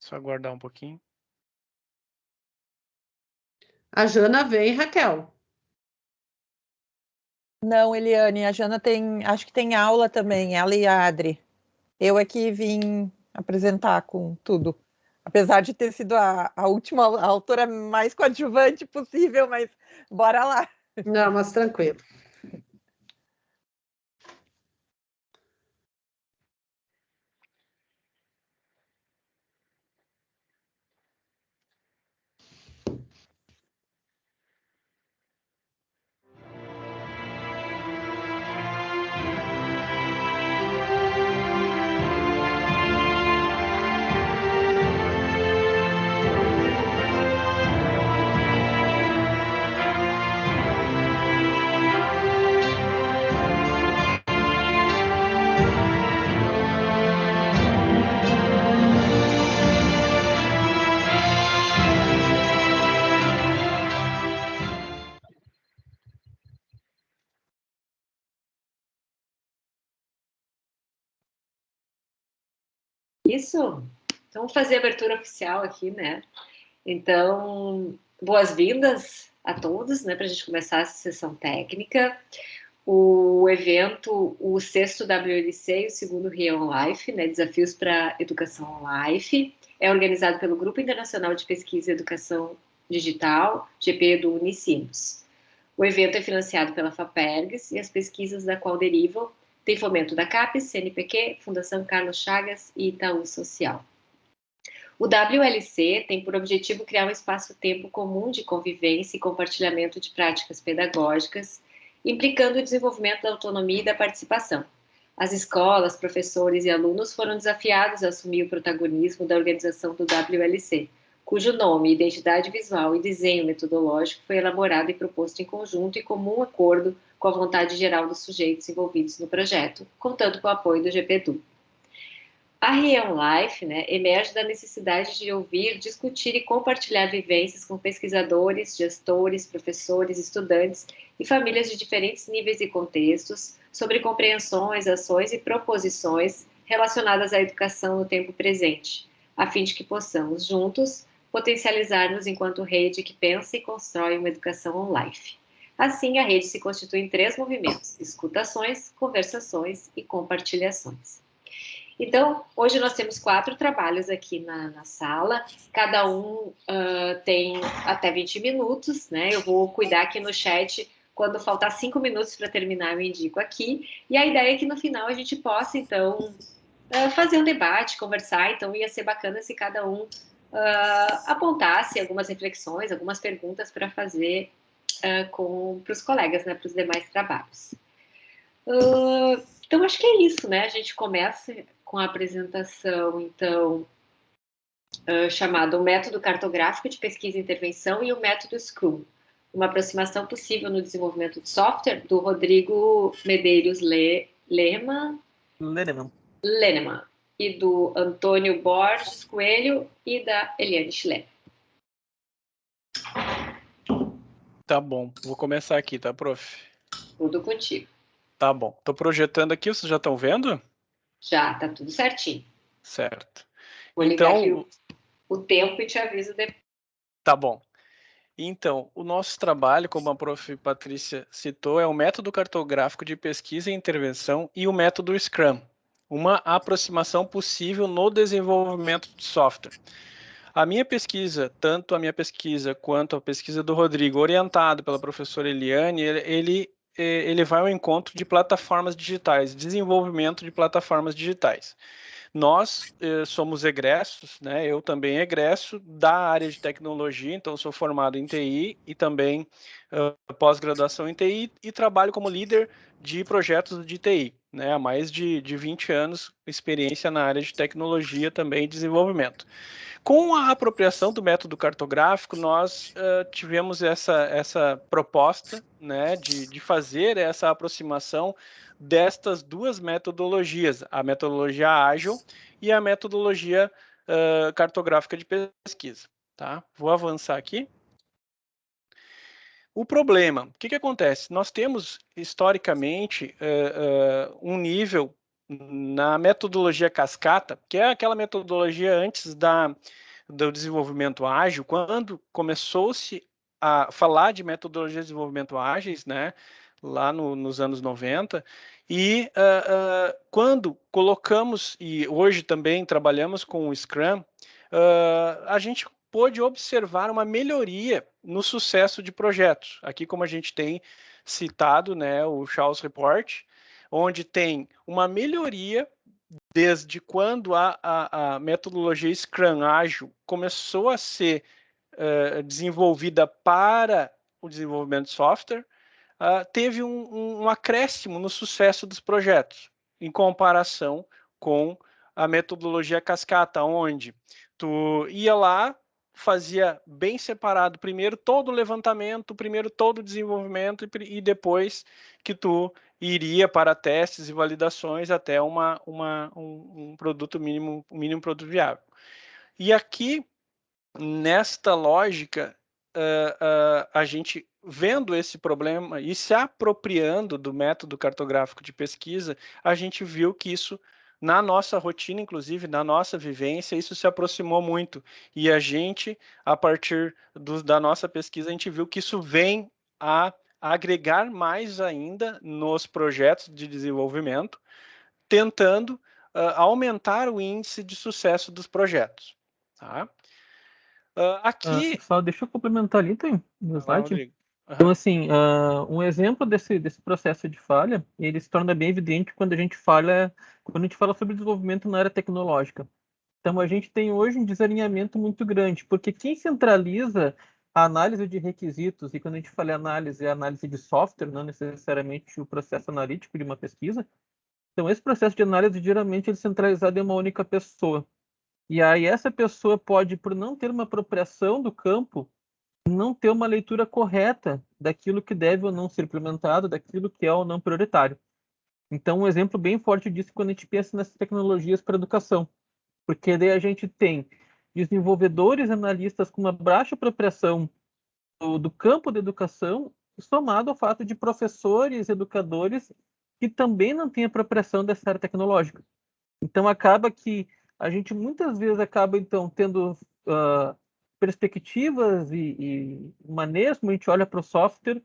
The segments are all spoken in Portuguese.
Só aguardar um pouquinho. A Jana vem, Raquel. Não, Eliane, a Jana acho que tem aula também, ela e a Adri. Eu aqui vim apresentar com tudo. Apesar de ter sido a última autora mais coadjuvante possível, mas bora lá. Não, mas tranquilo. Isso. Então, vamos fazer a abertura oficial aqui, né? Então, boas-vindas a todos, né, para a gente começar essa sessão técnica. O evento, o sexto WLC e o segundo Rion Life, né, Desafios para Educação Life, é organizado pelo Grupo Internacional de Pesquisa e Educação Digital, GP do Unicinos. O evento é financiado pela FAPERGS e as pesquisas da qual derivam tem fomento da CAPES, CNPq, Fundação Carlos Chagas e Itaú Social. O WLC tem por objetivo criar um espaço-tempo comum de convivência e compartilhamento de práticas pedagógicas, implicando o desenvolvimento da autonomia e da participação. As escolas, professores e alunos foram desafiados a assumir o protagonismo da organização do WLC, cujo nome, identidade visual e desenho metodológico foi elaborado e proposto em conjunto e comum acordo com a vontade geral dos sujeitos envolvidos no projeto, contando com o apoio do GPEDU. A Rion Life, né, emerge da necessidade de ouvir, discutir e compartilhar vivências com pesquisadores, gestores, professores, estudantes e famílias de diferentes níveis e contextos sobre compreensões, ações e proposições relacionadas à educação no tempo presente, a fim de que possamos, juntos, potencializar-nos enquanto rede que pensa e constrói uma educação on-life. Assim, a rede se constitui em 3 movimentos: escutações, conversações e compartilhações. Então, hoje nós temos 4 trabalhos aqui na sala, cada um tem até 20 minutos, né? Eu vou cuidar aqui no chat, quando faltar 5 minutos para terminar, eu indico aqui, e a ideia é que no final a gente possa, então, fazer um debate, conversar, então ia ser bacana se cada um apontasse algumas reflexões, algumas perguntas para fazer para os colegas, né, para os demais trabalhos. Então, acho que é isso, né? A gente começa com a apresentação, então, chamado o Método Cartográfico de Pesquisa e Intervenção e o Método Scrum, uma aproximação possível no desenvolvimento de software, do Rodrigo Medeiros Lenemann e do Antônio Borges Coelho e da Eliane Schlepp. Tá bom, vou começar aqui, tá, prof? Tudo contigo. Tá bom, tô projetando aqui, vocês já estão vendo? Já, tá tudo certinho. Certo. Vou ligar aqui o tempo e te aviso depois. Tá bom. Então, o nosso trabalho, como a prof. Patrícia citou, é o método cartográfico de pesquisa e intervenção e o método Scrum, uma aproximação possível no desenvolvimento de software. A minha pesquisa, tanto a minha pesquisa quanto a pesquisa do Rodrigo, orientado pela professora Eliane, ele vai ao encontro de plataformas digitais, desenvolvimento de plataformas digitais. Nós somos egressos, né? Eu também egresso da área de tecnologia, então sou formado em TI e também pós-graduação em TI e trabalho como líder de projetos de TI, né? Há mais de 20 anos, experiência na área de tecnologia também e desenvolvimento. Com a apropriação do método cartográfico, nós tivemos essa proposta, né, de fazer essa aproximação destas 2 metodologias, a metodologia ágil e a metodologia cartográfica de pesquisa. Tá? Vou avançar aqui. O problema, o que acontece? Nós temos, historicamente, um nível na metodologia cascata, que é aquela metodologia antes do desenvolvimento ágil, quando começou-se a falar de metodologias de desenvolvimento ágeis, né, lá nos anos 90, e quando colocamos, e hoje também trabalhamos com o Scrum, a gente pôde observar uma melhoria no sucesso de projetos. Aqui, como a gente tem citado, né, o Shaw's Report, onde tem uma melhoria desde quando a metodologia Scrum ágil começou a ser desenvolvida para o desenvolvimento de software, teve um acréscimo no sucesso dos projetos, em comparação com a metodologia cascata, onde tu ia lá, fazia bem separado, primeiro todo o levantamento, primeiro todo o desenvolvimento e depois que tu iria para testes e validações até um produto mínimo, um mínimo produto viável. E aqui, nesta lógica, a gente vendo esse problema e se apropriando do método cartográfico de pesquisa, a gente viu que isso, na nossa rotina, inclusive, na nossa vivência, isso se aproximou muito. E a gente, a partir da nossa pesquisa, a gente viu que isso vem a agregar mais ainda nos projetos de desenvolvimento, tentando aumentar o índice de sucesso dos projetos. Tá? Aqui... Só deixa eu complementar ali, tem no slide. Rodrigo. Então, assim, um exemplo desse processo de falha, ele se torna bem evidente quando a gente fala sobre desenvolvimento na área tecnológica. Então, a gente tem hoje um desalinhamento muito grande, porque quem centraliza a análise de requisitos, e quando a gente fala análise, é análise de software, não necessariamente o processo analítico de uma pesquisa. Então, esse processo de análise, geralmente, ele é centralizado em uma única pessoa. E aí, essa pessoa pode, por não ter uma apropriação do campo, não ter uma leitura correta daquilo que deve ou não ser implementado, daquilo que é ou não prioritário. Então, um exemplo bem forte disso é quando a gente pensa nessas tecnologias para educação. Porque daí a gente tem desenvolvedores, analistas com uma baixa apropriação do campo da educação, somado ao fato de professores, educadores que também não têm apropriação dessa área tecnológica. Então, acaba que a gente muitas vezes acaba, então, tendo perspectivas e maneiras como a gente olha para o software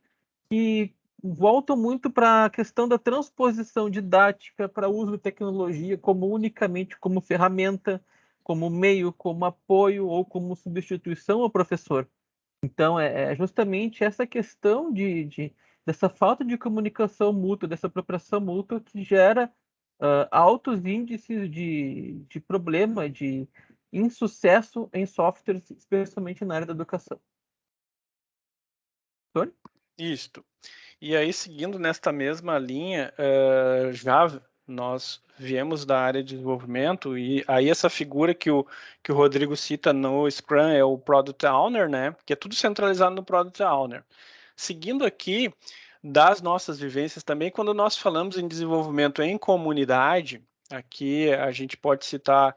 que voltam muito para a questão da transposição didática para uso de tecnologia como unicamente como ferramenta, como meio, como apoio ou como substituição ao professor. Então, é justamente essa questão dessa falta de comunicação mútua, dessa apropriação mútua que gera altos índices de problema, de insucesso em softwares, especialmente na área da educação. Tony? Isto. E aí, seguindo nesta mesma linha, já nós viemos da área de desenvolvimento, e aí essa figura que o Rodrigo cita no Scrum é o Product Owner, né? Que é tudo centralizado no Product Owner. Seguindo aqui, das nossas vivências também, quando nós falamos em desenvolvimento em comunidade, aqui a gente pode citar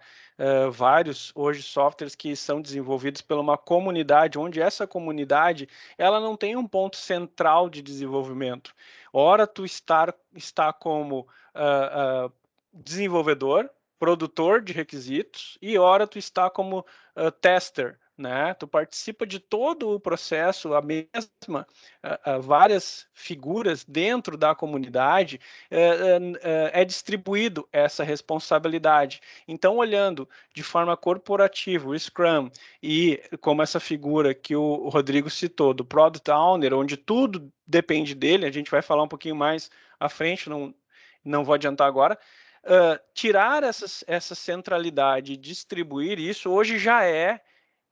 vários hoje softwares que são desenvolvidos por uma comunidade, onde essa comunidade ela não tem um ponto central de desenvolvimento. Ora tu está como desenvolvedor, produtor de requisitos, e ora tu está como tester, né? Tu participa de todo o processo, a mesma, várias figuras dentro da comunidade, é distribuído essa responsabilidade. Então, olhando de forma corporativa o Scrum e como essa figura que o Rodrigo citou, do Product Owner, onde tudo depende dele, a gente vai falar um pouquinho mais à frente, não vou adiantar agora, tirar essa centralidade e distribuir isso, hoje já é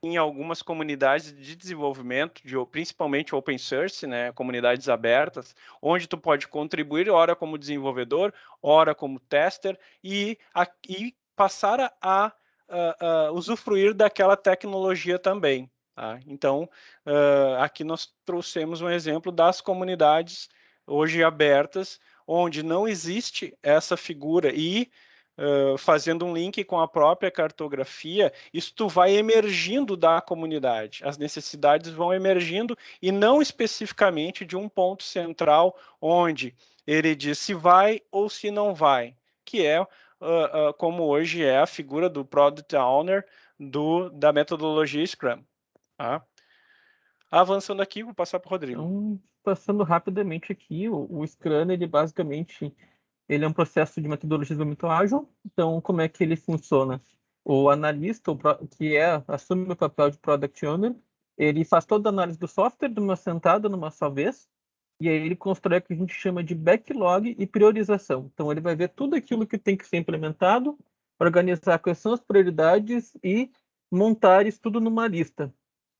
em algumas comunidades de desenvolvimento, principalmente open source, né, comunidades abertas, onde tu pode contribuir, ora como desenvolvedor, ora como tester, e passar a usufruir daquela tecnologia também. Tá? Então, aqui nós trouxemos um exemplo das comunidades hoje abertas, onde não existe essa figura e fazendo um link com a própria cartografia, isso vai emergindo da comunidade, as necessidades vão emergindo e não especificamente de um ponto central onde ele diz se vai ou se não vai. que é como hoje é a figura do Product Owner da metodologia Scrum. Tá? Avançando aqui, vou passar para o Rodrigo. Então, passando rapidamente aqui, o Scrum, ele basicamente ele é um processo de metodologia de desenvolvimento ágil. Então, como é que ele funciona? O analista, que assume o papel de Product Owner, ele faz toda a análise do software de uma sentada, numa só vez, e aí ele constrói o que a gente chama de backlog e priorização. Então, ele vai ver tudo aquilo que tem que ser implementado, organizar quais são as prioridades e montar isso tudo numa lista.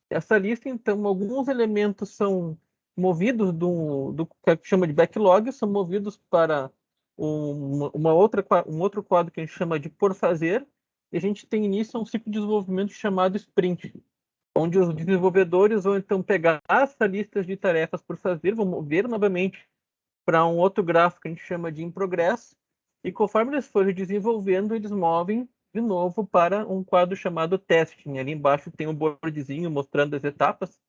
Essa lista, então, alguns elementos são movidos do que a gente chama de backlog, são movidos para um outro quadro que a gente chama de por fazer, e a gente tem início a um ciclo de desenvolvimento chamado sprint, onde os desenvolvedores vão então pegar essa lista de tarefas por fazer, vão mover novamente para um outro gráfico que a gente chama de in progress, e conforme eles forem desenvolvendo, eles movem de novo para um quadro chamado testing. Ali embaixo tem um boardzinho mostrando as etapas.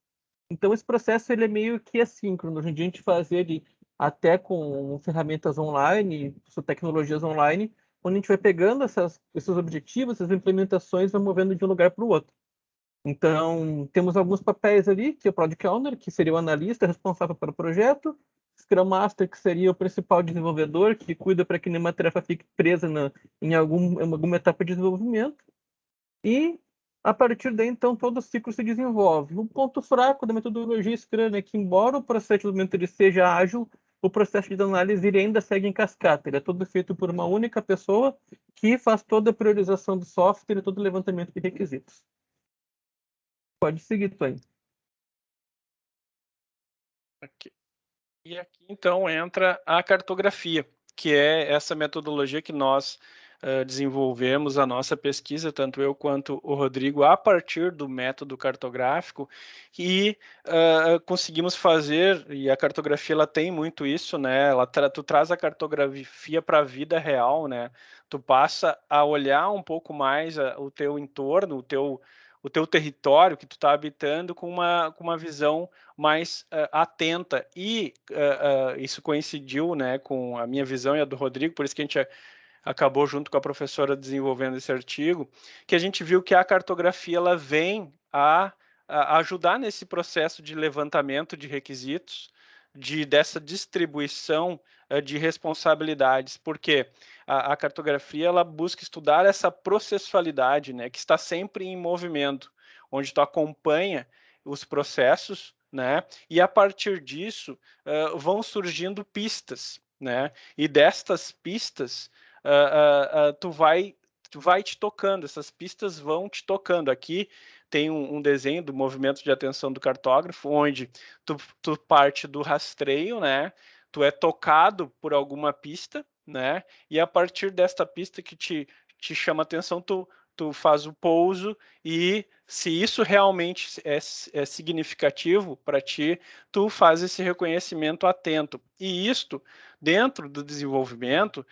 Então, esse processo ele é meio que assíncrono. Hoje em dia, a gente faz ele até com ferramentas online, tecnologias online, onde a gente vai pegando esses objetivos, essas implementações, vai movendo de um lugar para o outro. Então, temos alguns papéis ali, que é o Product Owner, que seria o analista responsável pelo projeto, Scrum Master, que seria o principal desenvolvedor, que cuida para que nenhuma tarefa fique presa em alguma etapa de desenvolvimento. E, a partir daí, então, todo o ciclo se desenvolve. O ponto fraco da metodologia Scrum é que, embora o processo de desenvolvimento ele seja ágil, o processo de análise ele ainda segue em cascata. Ele é todo feito por uma única pessoa que faz toda a priorização do software e todo o levantamento de requisitos. Pode seguir, Tony. Aqui. E aqui, então, entra a cartografia, que é essa metodologia que nós desenvolvemos a nossa pesquisa, tanto eu quanto o Rodrigo, a partir do método cartográfico, e conseguimos fazer, e a cartografia ela tem muito isso, né? Tu traz a cartografia para a vida real, né? Tu passa a olhar um pouco mais o teu entorno, o teu território que tu está habitando com uma visão mais atenta, e isso coincidiu, né, com a minha visão e a do Rodrigo, por isso que a gente acabou junto com a professora desenvolvendo esse artigo, que a gente viu que a cartografia ela vem a ajudar nesse processo de levantamento de requisitos, dessa distribuição de responsabilidades, porque a cartografia ela busca estudar essa processualidade, né, que está sempre em movimento, onde tu acompanha os processos, né, e a partir disso vão surgindo pistas, né, e destas pistas tu vai te tocando, essas pistas vão te tocando. Aqui tem um desenho do movimento de atenção do cartógrafo, onde tu parte do rastreio, né? Tu é tocado por alguma pista, né? E a partir desta pista que te chama atenção, tu faz o pouso, e se isso realmente é significativo para ti, tu faz esse reconhecimento atento. E isto, dentro do desenvolvimento,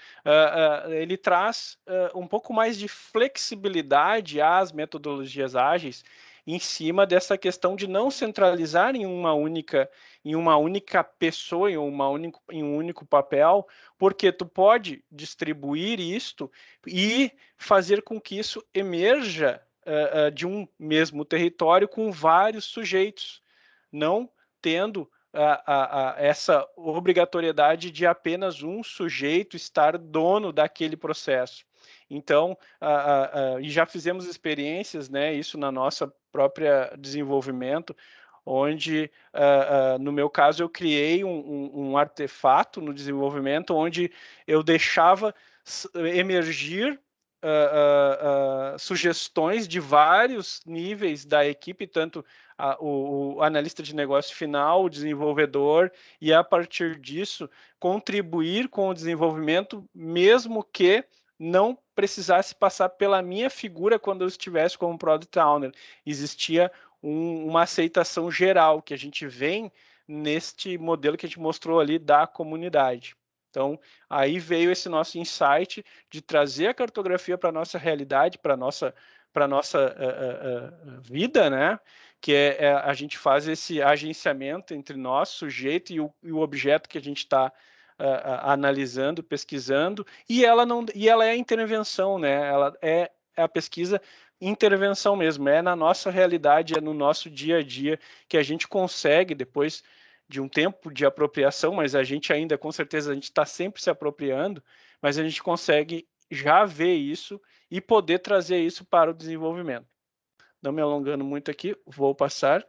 ele traz um pouco mais de flexibilidade às metodologias ágeis, em cima dessa questão de não centralizar em uma única pessoa, em um único papel, porque tu pode distribuir isto e fazer com que isso emerja de um mesmo território com vários sujeitos, não tendo essa obrigatoriedade de apenas um sujeito estar dono daquele processo. Então, e já fizemos experiências, né, isso na nossa própria desenvolvimento, onde, no meu caso, eu criei um artefato no desenvolvimento, onde eu deixava emergir sugestões de vários níveis da equipe, tanto o analista de negócio final, o desenvolvedor, e a partir disso contribuir com o desenvolvimento, mesmo que não precisasse passar pela minha figura quando eu estivesse como Product Owner. Existia uma aceitação geral que a gente vem neste modelo que a gente mostrou ali da comunidade. Então, aí veio esse nosso insight de trazer a cartografia para a nossa realidade, para a nossa vida, né? Que a gente faz esse agenciamento entre nós, sujeito, e o objeto que a gente está analisando, pesquisando, e ela é intervenção, né? Ela é a pesquisa intervenção mesmo, é na nossa realidade, é no nosso dia a dia que a gente consegue, depois de um tempo de apropriação, mas a gente ainda, com certeza, a gente está sempre se apropriando, mas a gente consegue já ver isso e poder trazer isso para o desenvolvimento. Não me alongando muito aqui, vou passar.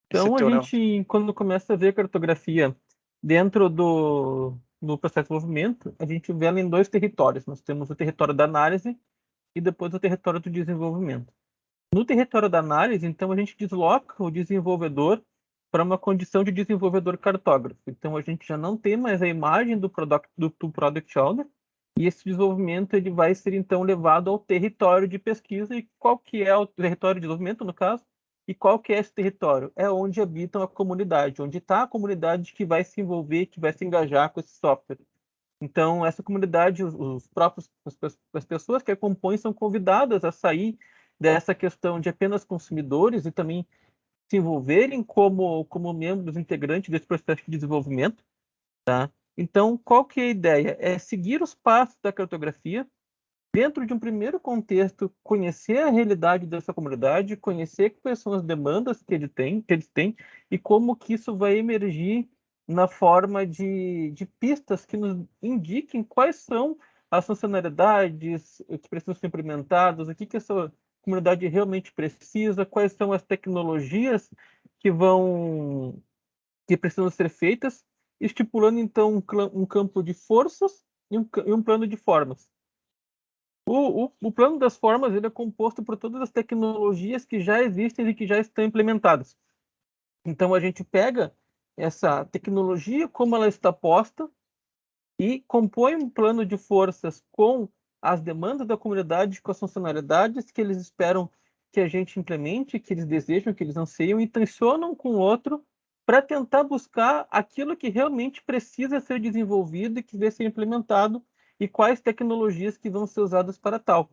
Então, a gente, quando começa a ver cartografia dentro do processo de desenvolvimento, a gente vê ela em 2 territórios. Nós temos o território da análise e depois o território do desenvolvimento. No território da análise, então, a gente desloca o desenvolvedor para uma condição de desenvolvedor cartógrafo. Então, a gente já não tem mais a imagem do Product Owner, e esse desenvolvimento ele vai ser, então, levado ao território de pesquisa. E qual que é o território de desenvolvimento, no caso? E qual que é esse território? É onde habitam a comunidade, onde está a comunidade que vai se envolver, que vai se engajar com esse software. Então, essa comunidade, as pessoas que a compõem são convidadas a sair dessa questão de apenas consumidores e também se envolverem como membros integrantes desse processo de desenvolvimento, tá? Então, qual que é a ideia? É seguir os passos da cartografia, dentro de um primeiro contexto, conhecer a realidade dessa comunidade, conhecer quais são as demandas que eles têm e como que isso vai emergir na forma de pistas que nos indiquem quais são as funcionalidades que precisam ser implementadas, o que essa comunidade realmente precisa, quais são as tecnologias que precisam ser feitas, estipulando então um campo de forças e um plano de formas. O plano das formas ele é composto por todas as tecnologias que já existem e que já estão implementadas. Então, a gente pega essa tecnologia, como ela está posta, e compõe um plano de forças com as demandas da comunidade, com as funcionalidades que eles esperam que a gente implemente, que eles desejam, que eles anseiam, e tensionam com o outro para tentar buscar aquilo que realmente precisa ser desenvolvido e que deve ser implementado e quais tecnologias que vão ser usadas para tal.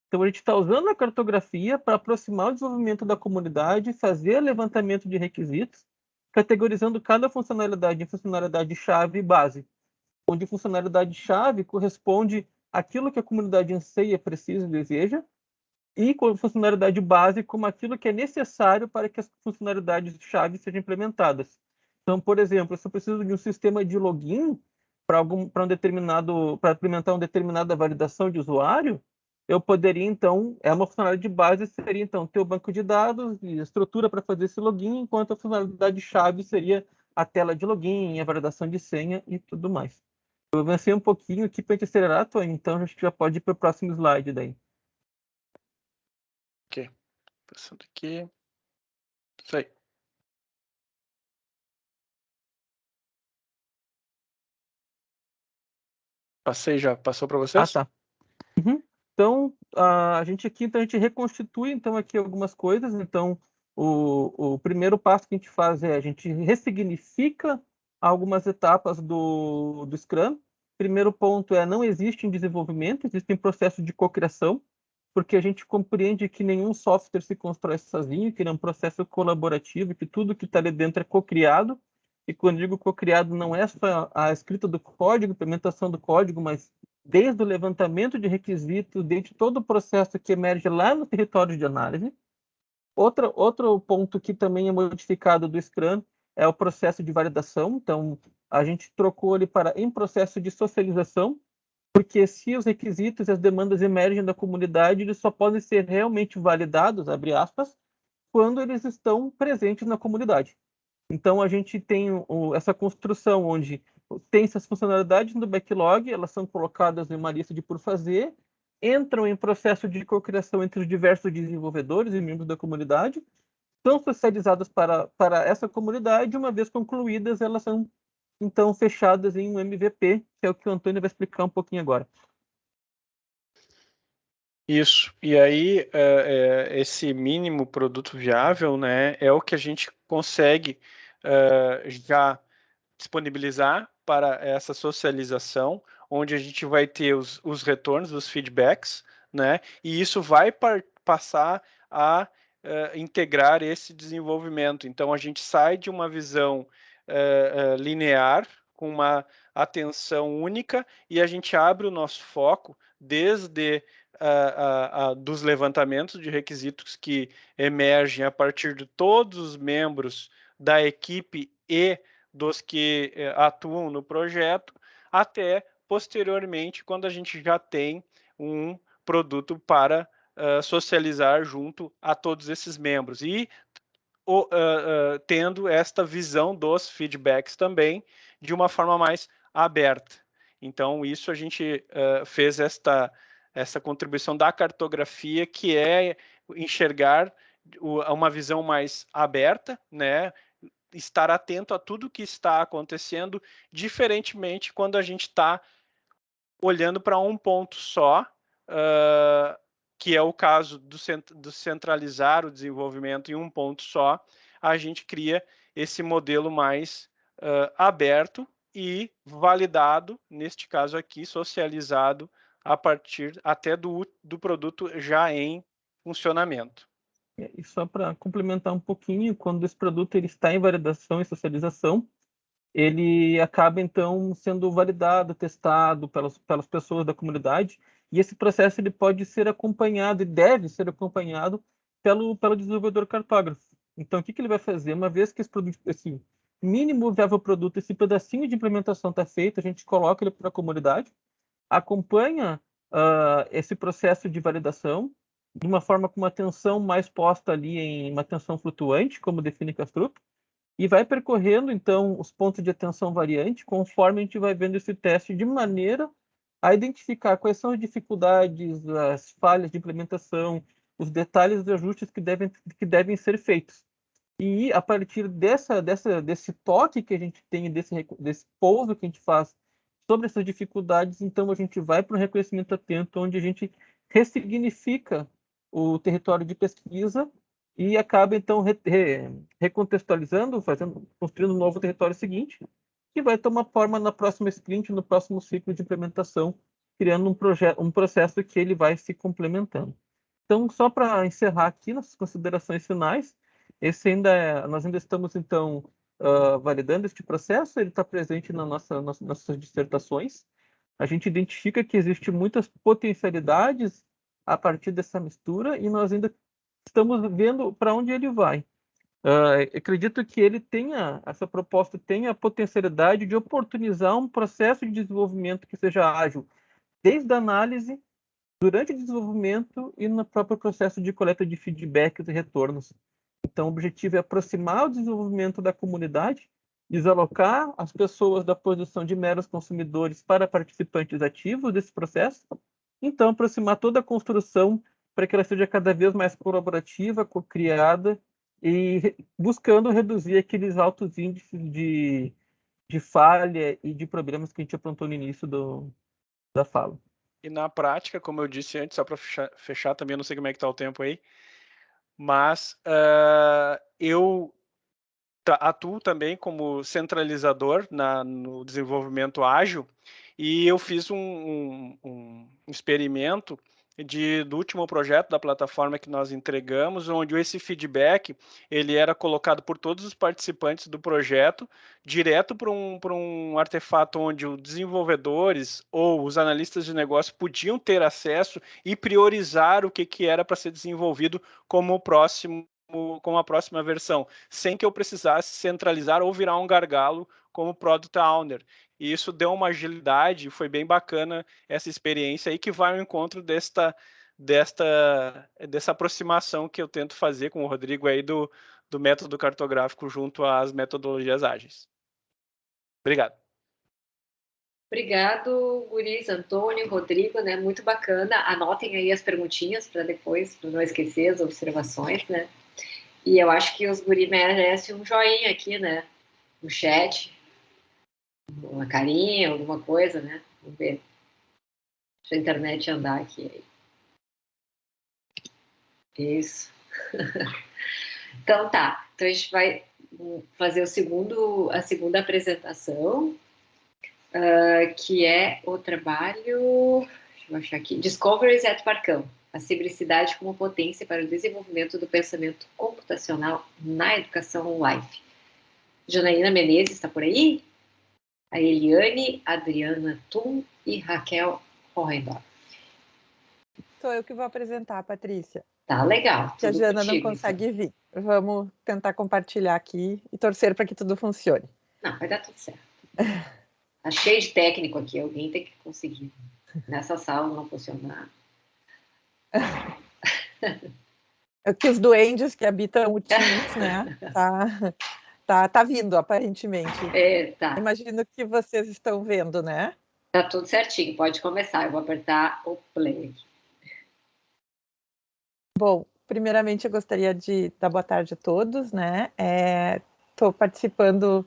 Então, a gente está usando a cartografia para aproximar o desenvolvimento da comunidade, fazer levantamento de requisitos, categorizando cada funcionalidade em funcionalidade-chave e base, onde funcionalidade-chave corresponde àquilo que a comunidade anseia, precisa e deseja, e com funcionalidade base como aquilo que é necessário para que as funcionalidades-chave sejam implementadas. Então, por exemplo, se eu preciso de um sistema de login para implementar uma determinada validação de usuário, eu poderia, então, uma funcionalidade de base seria, então, ter o banco de dados e a estrutura para fazer esse login, enquanto a funcionalidade-chave seria a tela de login, a validação de senha e tudo mais. Eu avancei um pouquinho aqui para a gente acelerar, Tony, então acho que já pode ir para o próximo slide daí. Ok. Passando aqui. Isso aí. Passei já. Passou para vocês? Ah, tá. Uhum. Então, a gente reconstitui então aqui algumas coisas. Então, o primeiro passo que a gente faz é a gente ressignifica algumas etapas do Scrum. Primeiro ponto não existe em desenvolvimento, existe em processo de cocriação, porque a gente compreende que nenhum software se constrói sozinho, que ele é um processo colaborativo, que tudo que está ali dentro é cocriado. E quando digo cocriado, não é só a escrita do código, a implementação do código, mas desde o levantamento de requisitos, desde todo o processo que emerge lá no território de análise. Outro ponto que também é modificado do Scrum é o processo de validação. Então, a gente trocou ele para em processo de socialização, porque se os requisitos e as demandas emergem da comunidade, eles só podem ser realmente validados, abre aspas, quando eles estão presentes na comunidade. Então, a gente tem essa construção onde tem essas funcionalidades no backlog, elas são colocadas em uma lista de por fazer, entram em processo de cocriação entre os diversos desenvolvedores e membros da comunidade, são socializadas para essa comunidade, uma vez concluídas, elas são, então, fechadas em um MVP, que é o que o Antônio vai explicar um pouquinho agora. Isso. E aí, esse mínimo produto viável, né, é o que a gente consegue já disponibilizar para essa socialização, onde a gente vai ter os retornos, os feedbacks, né, e isso vai passar a integrar esse desenvolvimento. Então, a gente sai de uma visão linear, com uma atenção única e a gente abre o nosso foco desde dos levantamentos de requisitos que emergem a partir de todos os membros da equipe e dos que atuam no projeto, até posteriormente, quando a gente já tem um produto para socializar junto a todos esses membros. E tendo esta visão dos feedbacks também de uma forma mais aberta. Então, isso a gente fez essa contribuição da cartografia, que é enxergar uma visão mais aberta, né? Estar atento a tudo que está acontecendo, diferentemente quando a gente está olhando para um ponto só, que é o caso do centralizar o desenvolvimento em um ponto só, a gente cria esse modelo mais aberto e validado, neste caso aqui, socializado a partir até do produto já em funcionamento. E só para complementar um pouquinho, quando esse produto ele está em validação e socialização, ele acaba, então, sendo validado, testado pelas pessoas da comunidade, e esse processo ele pode ser acompanhado e deve ser acompanhado pelo desenvolvedor cartógrafo. Então, o que ele vai fazer? Uma vez que esse mínimo viável produto, esse pedacinho de implementação está feito, a gente coloca ele para a comunidade, acompanha esse processo de validação de uma forma com uma atenção mais posta ali em uma atenção flutuante, como define Kastrup, e vai percorrendo, então, os pontos de atenção variante, conforme a gente vai vendo esse teste, de maneira a identificar quais são as dificuldades, as falhas de implementação, os detalhes dos ajustes que devem ser feitos. E, a partir desse toque que a gente tem, desse pouso que a gente faz sobre essas dificuldades, então a gente vai para um reconhecimento atento, onde a gente ressignifica o território de pesquisa e acaba, então, recontextualizando, construindo um novo território seguinte, que vai tomar forma na próxima sprint, no próximo ciclo de implementação, criando um processo que ele vai se complementando. Então, só para encerrar aqui nas considerações finais, nós ainda estamos, então, validando este processo, ele está presente nas nossas dissertações. A gente identifica que existem muitas potencialidades a partir dessa mistura e nós ainda estamos vendo para onde ele vai. Acredito que essa proposta tenha a potencialidade de oportunizar um processo de desenvolvimento que seja ágil, desde a análise, durante o desenvolvimento e no próprio processo de coleta de feedbacks e retornos. Então, o objetivo é aproximar o desenvolvimento da comunidade, desalocar as pessoas da posição de meros consumidores para participantes ativos desse processo, então aproximar toda a construção para que ela seja cada vez mais colaborativa, co-criada e buscando reduzir aqueles altos índices de falha e de problemas que a gente apontou no início da fala. E na prática, como eu disse antes, só para fechar também, eu não sei como é que está o tempo aí, mas eu atuo também como centralizador no desenvolvimento ágil e eu fiz um experimento do último projeto da plataforma que nós entregamos, onde esse feedback ele era colocado por todos os participantes do projeto direto para um artefato onde os desenvolvedores ou os analistas de negócio podiam ter acesso e priorizar o que era para ser desenvolvido como a próxima versão, sem que eu precisasse centralizar ou virar um gargalo como Product Owner. E isso deu uma agilidade, foi bem bacana essa experiência aí, que vai ao encontro dessa aproximação que eu tento fazer com o Rodrigo aí do método cartográfico junto às metodologias ágeis. Obrigado. Obrigado, Guris, Antônio, Rodrigo, né? Muito bacana. Anotem aí as perguntinhas para depois, para não esquecer as observações, né? E eu acho que os Guris merecem um joinha aqui, né? No chat. Uma carinha, alguma coisa, né? Vamos ver. Deixa a internet andar aqui. Isso. Então tá. Então a gente vai fazer a segunda apresentação, que é o trabalho, deixa eu achar aqui, Discoveries at Parcão, a cibricidade como potência para o desenvolvimento do pensamento computacional na educação live. Janaína Menezes está por aí? A Eliane, Adriana Tum e Raquel Horrendorf. Sou eu que vou apresentar, Patrícia. Tá legal. Que a Jana contigo, não consegue vir. Vamos tentar compartilhar aqui e torcer para que tudo funcione. Não, vai dar tudo certo. Tá cheio de técnico aqui, alguém tem que conseguir. Nessa sala não funcionar. Que os duendes que habitam o Teams, né? Tá vindo, aparentemente. Tá. Imagino que vocês estão vendo, né? Tá tudo certinho, pode começar. Eu vou apertar o play. Bom, primeiramente eu gostaria de dar boa tarde a todos, né? Estou participando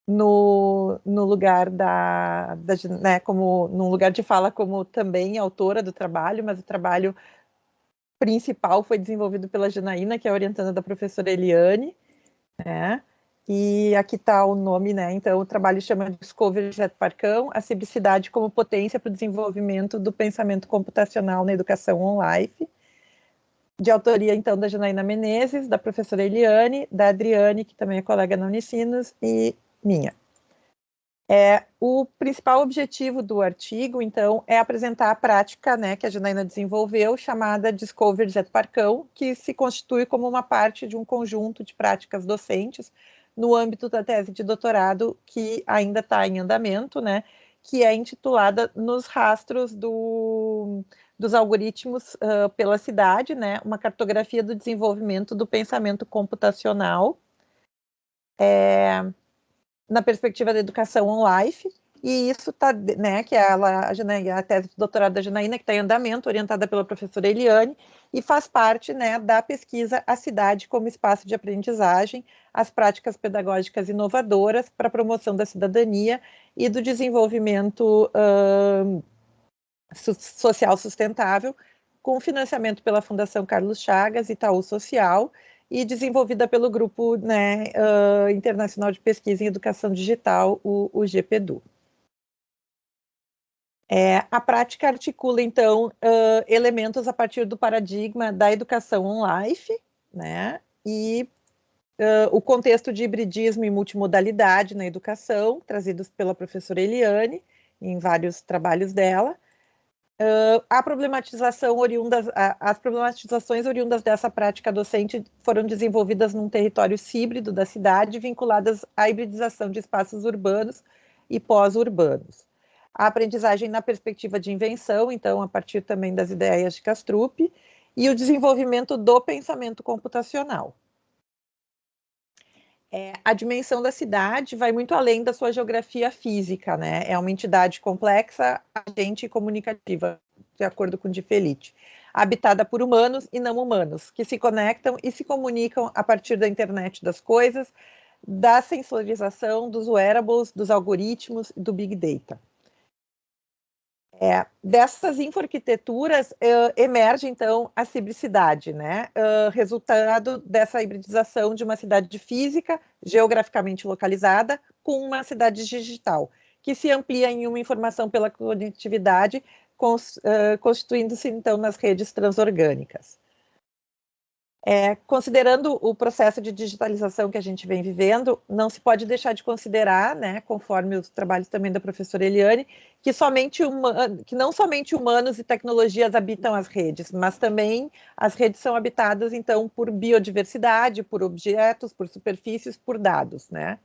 no lugar né, como num lugar de fala como também autora do trabalho, mas o trabalho principal foi desenvolvido pela Janaína, que é a orientanda da professora Eliane, né? E aqui está o nome, né? Então o trabalho chama Discovery Jet Parcão, a cibricidade como potência para o desenvolvimento do pensamento computacional na educação online, de autoria então da Janaína Menezes, da professora Eliane, da Adriane, que também é colega na Unicinos, e minha. O principal objetivo do artigo, então, é apresentar a prática, né, que a Janaína desenvolveu, chamada Discovery Jet Parcão, que se constitui como uma parte de um conjunto de práticas docentes no âmbito da tese de doutorado que ainda está em andamento, né, que é intitulada Nos Rastros dos Algoritmos pela Cidade, né, uma cartografia do desenvolvimento do pensamento computacional, na perspectiva da educação online, e isso está, né, que é a tese de doutorado da Janaína, que está em andamento, orientada pela professora Eliane, e faz parte, né, da pesquisa A Cidade como Espaço de Aprendizagem, as práticas pedagógicas inovadoras para a promoção da cidadania e do desenvolvimento social sustentável, com financiamento pela Fundação Carlos Chagas, Itaú Social, e desenvolvida pelo Grupo, né, Internacional de Pesquisa em Educação Digital, o GPEDU. A prática articula, então, elementos a partir do paradigma da educação online, né, e o contexto de hibridismo e multimodalidade na educação, trazidos pela professora Eliane, em vários trabalhos dela. As problematizações oriundas dessa prática docente foram desenvolvidas num território híbrido da cidade, vinculadas à hibridização de espaços urbanos e pós-urbanos. A aprendizagem na perspectiva de invenção, então, a partir também das ideias de Kastrup, e o desenvolvimento do pensamento computacional. A dimensão da cidade vai muito além da sua geografia física, né? É uma entidade complexa, agente e comunicativa, de acordo com Di Felice, habitada por humanos e não humanos, que se conectam e se comunicam a partir da internet das coisas, da sensorização, dos wearables, dos algoritmos e do Big Data. Dessas infoarquiteturas emerge, então, a cibricidade, né? Resultado dessa hibridização de uma cidade física, geograficamente localizada, com uma cidade digital, que se amplia em uma informação pela conectividade, constituindo-se, então, nas redes transorgânicas. Considerando o processo de digitalização que a gente vem vivendo, não se pode deixar de considerar, né, conforme os trabalhos também da professora Eliane, que não somente humanos e tecnologias habitam as redes, mas também as redes são habitadas, então, por biodiversidade, por objetos, por superfícies, por dados, né?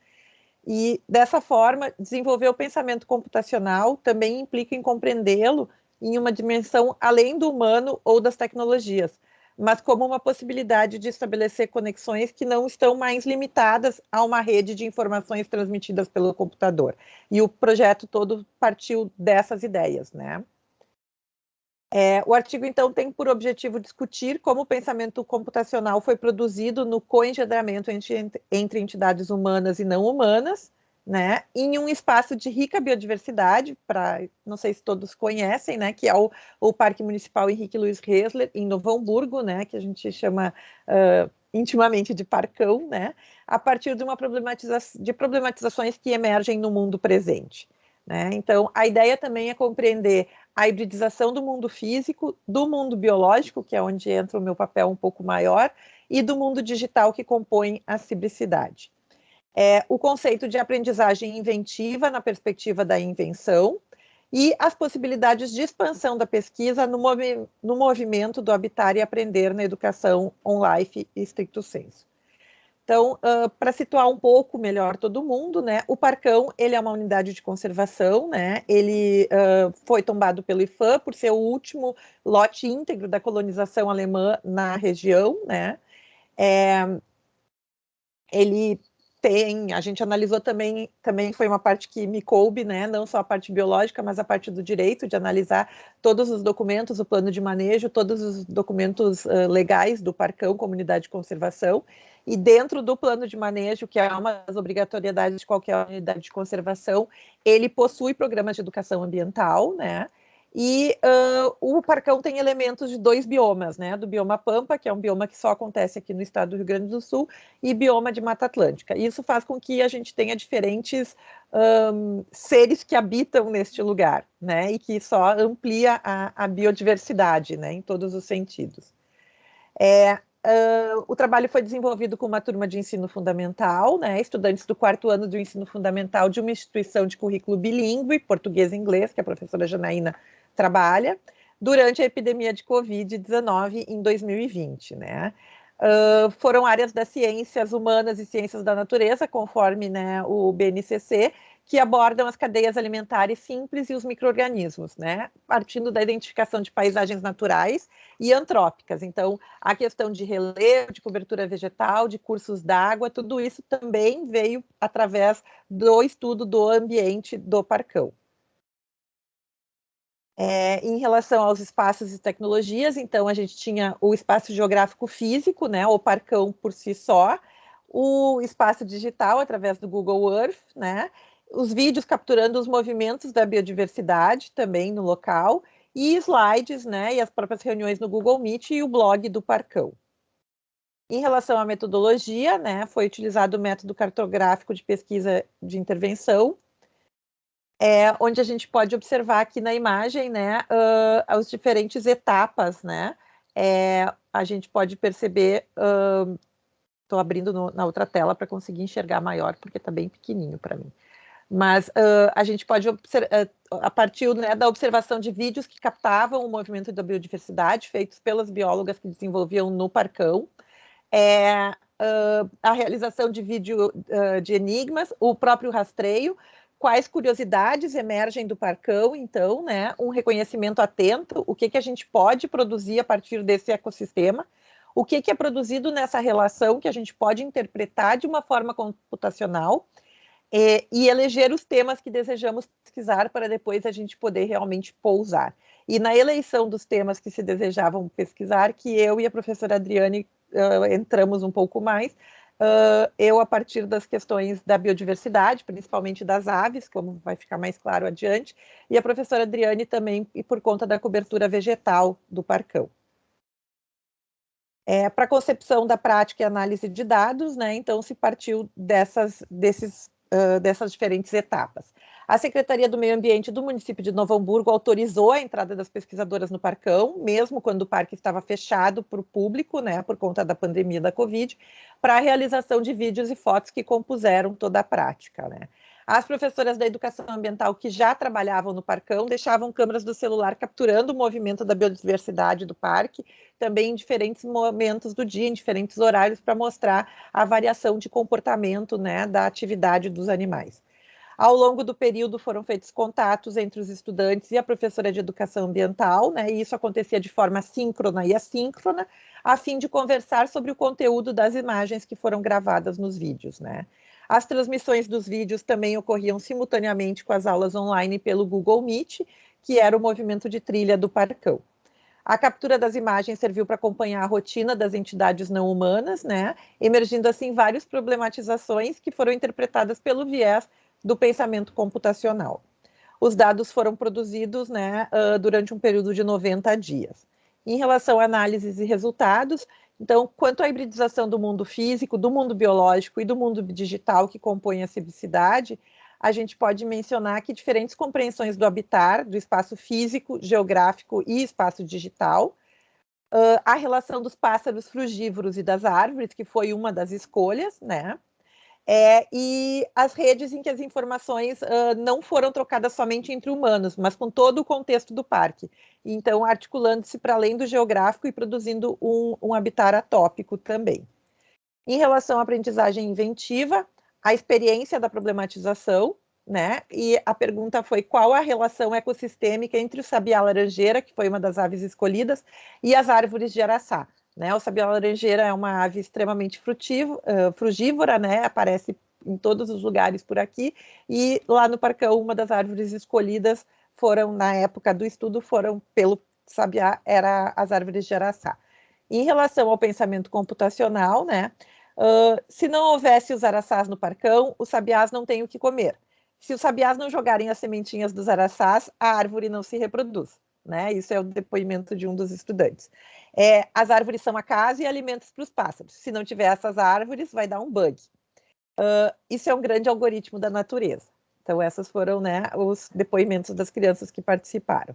E, dessa forma, desenvolver o pensamento computacional também implica em compreendê-lo em uma dimensão além do humano ou das tecnologias, mas como uma possibilidade de estabelecer conexões que não estão mais limitadas a uma rede de informações transmitidas pelo computador. E o projeto todo partiu dessas ideias, né? O artigo, então, tem por objetivo discutir como o pensamento computacional foi produzido no coengendramento entre entidades humanas e não humanas, né, em um espaço de rica biodiversidade, não sei se todos conhecem, né, que é o Parque Municipal Henrique Luiz Hessler, em Novo Hamburgo, né, que a gente chama intimamente de Parcão, né, a partir de problematizações que emergem no mundo presente, né. Então, a ideia também é compreender a hibridização do mundo físico, do mundo biológico, que é onde entra o meu papel um pouco maior, e do mundo digital que compõe a cibricidade. O conceito de aprendizagem inventiva na perspectiva da invenção e as possibilidades de expansão da pesquisa no movimento do habitar e aprender na educação on-life stricto sensu. Então, para situar um pouco melhor todo mundo, né, o Parcão, ele é uma unidade de conservação, né, ele foi tombado pelo IPHAN por ser o último lote íntegro da colonização alemã na região, né, ele tem, a gente analisou também foi uma parte que me coube, né, não só a parte biológica, mas a parte do direito, de analisar todos os documentos, o plano de manejo, todos os documentos legais do Parcão, comunidade de conservação, e dentro do plano de manejo, que é uma das obrigatoriedades de qualquer unidade de conservação, ele possui programas de educação ambiental, né, e o Parcão tem elementos de 2 biomas, né, do bioma Pampa, que é um bioma que só acontece aqui no estado do Rio Grande do Sul, e bioma de Mata Atlântica. Isso faz com que a gente tenha diferentes seres que habitam neste lugar, né, e que só amplia a biodiversidade, né, em todos os sentidos. O trabalho foi desenvolvido com uma turma de ensino fundamental, né, estudantes do 4º ano do ensino fundamental de uma instituição de currículo bilíngue, português e inglês, que a professora Janaína trabalha, durante a epidemia de Covid-19 em 2020, né. Foram áreas das ciências humanas e ciências da natureza, conforme, né, o BNCC, que abordam as cadeias alimentares simples e os micro-organismos, né, partindo da identificação de paisagens naturais e antrópicas. Então, a questão de relevo, de cobertura vegetal, de cursos d'água, tudo isso também veio através do estudo do ambiente do Parcão. Em relação aos espaços e tecnologias, então a gente tinha o espaço geográfico físico, né, o Parcão por si só, o espaço digital através do Google Earth, né, os vídeos capturando os movimentos da biodiversidade também no local, e slides, né, e as próprias reuniões no Google Meet e o blog do Parcão. Em relação à metodologia, né, foi utilizado o método cartográfico de pesquisa de intervenção, onde a gente pode observar aqui na imagem, né, as diferentes etapas, né, a gente pode perceber, estou abrindo na outra tela para conseguir enxergar maior, porque está bem pequenininho para mim, mas a gente pode observar, a partir, né, da observação de vídeos que captavam o movimento da biodiversidade, feitos pelas biólogas que desenvolviam no Parcão, a realização de vídeo de enigmas, o próprio rastreio, quais curiosidades emergem do Parcão, então, né, um reconhecimento atento, o que a gente pode produzir a partir desse ecossistema, o que é produzido nessa relação que a gente pode interpretar de uma forma computacional, e eleger os temas que desejamos pesquisar para depois a gente poder realmente pousar. E na eleição dos temas que se desejavam pesquisar, que eu e a professora Adriane entramos um pouco mais, eu a partir das questões da biodiversidade, principalmente das aves, como vai ficar mais claro adiante, e a professora Adriane também, e por conta da cobertura vegetal do Parcão. Para a concepção da prática e análise de dados, né, então se partiu dessas diferentes etapas. A Secretaria do Meio Ambiente do município de Novo Hamburgo autorizou a entrada das pesquisadoras no Parcão, mesmo quando o parque estava fechado para o público, né, por conta da pandemia da Covid, para a realização de vídeos e fotos que compuseram toda a prática, né. As professoras da educação ambiental que já trabalhavam no Parcão deixavam câmeras do celular capturando o movimento da biodiversidade do parque, também em diferentes momentos do dia, em diferentes horários, para mostrar a variação de comportamento, né, da atividade dos animais. Ao longo do período foram feitos contatos entre os estudantes e a professora de educação ambiental, né, e isso acontecia de forma síncrona e assíncrona, a fim de conversar sobre o conteúdo das imagens que foram gravadas nos vídeos, né. As transmissões dos vídeos também ocorriam simultaneamente com as aulas online pelo Google Meet, que era o movimento de trilha do Parcão. A captura das imagens serviu para acompanhar a rotina das entidades não humanas, né, emergindo assim várias problematizações que foram interpretadas pelo viés do pensamento computacional. Os dados foram produzidos, né, durante um período de 90 dias. Em relação a análises e resultados, então, quanto à hibridização do mundo físico, do mundo biológico e do mundo digital que compõem a civicidade, a gente pode mencionar que diferentes compreensões do habitar, do espaço físico, geográfico e espaço digital, a relação dos pássaros frugívoros e das árvores, que foi uma das escolhas, né? E as redes em que as informações não foram trocadas somente entre humanos, mas com todo o contexto do parque. Então, articulando-se para além do geográfico e produzindo um habitat atópico também. Em relação à aprendizagem inventiva, a experiência da problematização, né? E a pergunta foi qual a relação ecossistêmica entre o sabiá-laranjeira, que foi uma das aves escolhidas, e as árvores de araçá. Né? O sabiá-laranjeira é uma ave extremamente frugívora, né? Aparece em todos os lugares por aqui, e lá no Parcão, uma das árvores escolhidas foram, na época do estudo, foram pelo sabiá, era as árvores de araçá. Em relação ao pensamento computacional, né? Se não houvesse os araçás no Parcão, os sabiás não têm o que comer. Se os sabiás não jogarem as sementinhas dos araçás, a árvore não se reproduz. Né? Isso é o depoimento de um dos estudantes. As árvores são a casa e alimentos para os pássaros. Se não tiver essas árvores, vai dar um bug. Isso é um grande algoritmo da natureza. Então, essas foram, né, os depoimentos das crianças que participaram.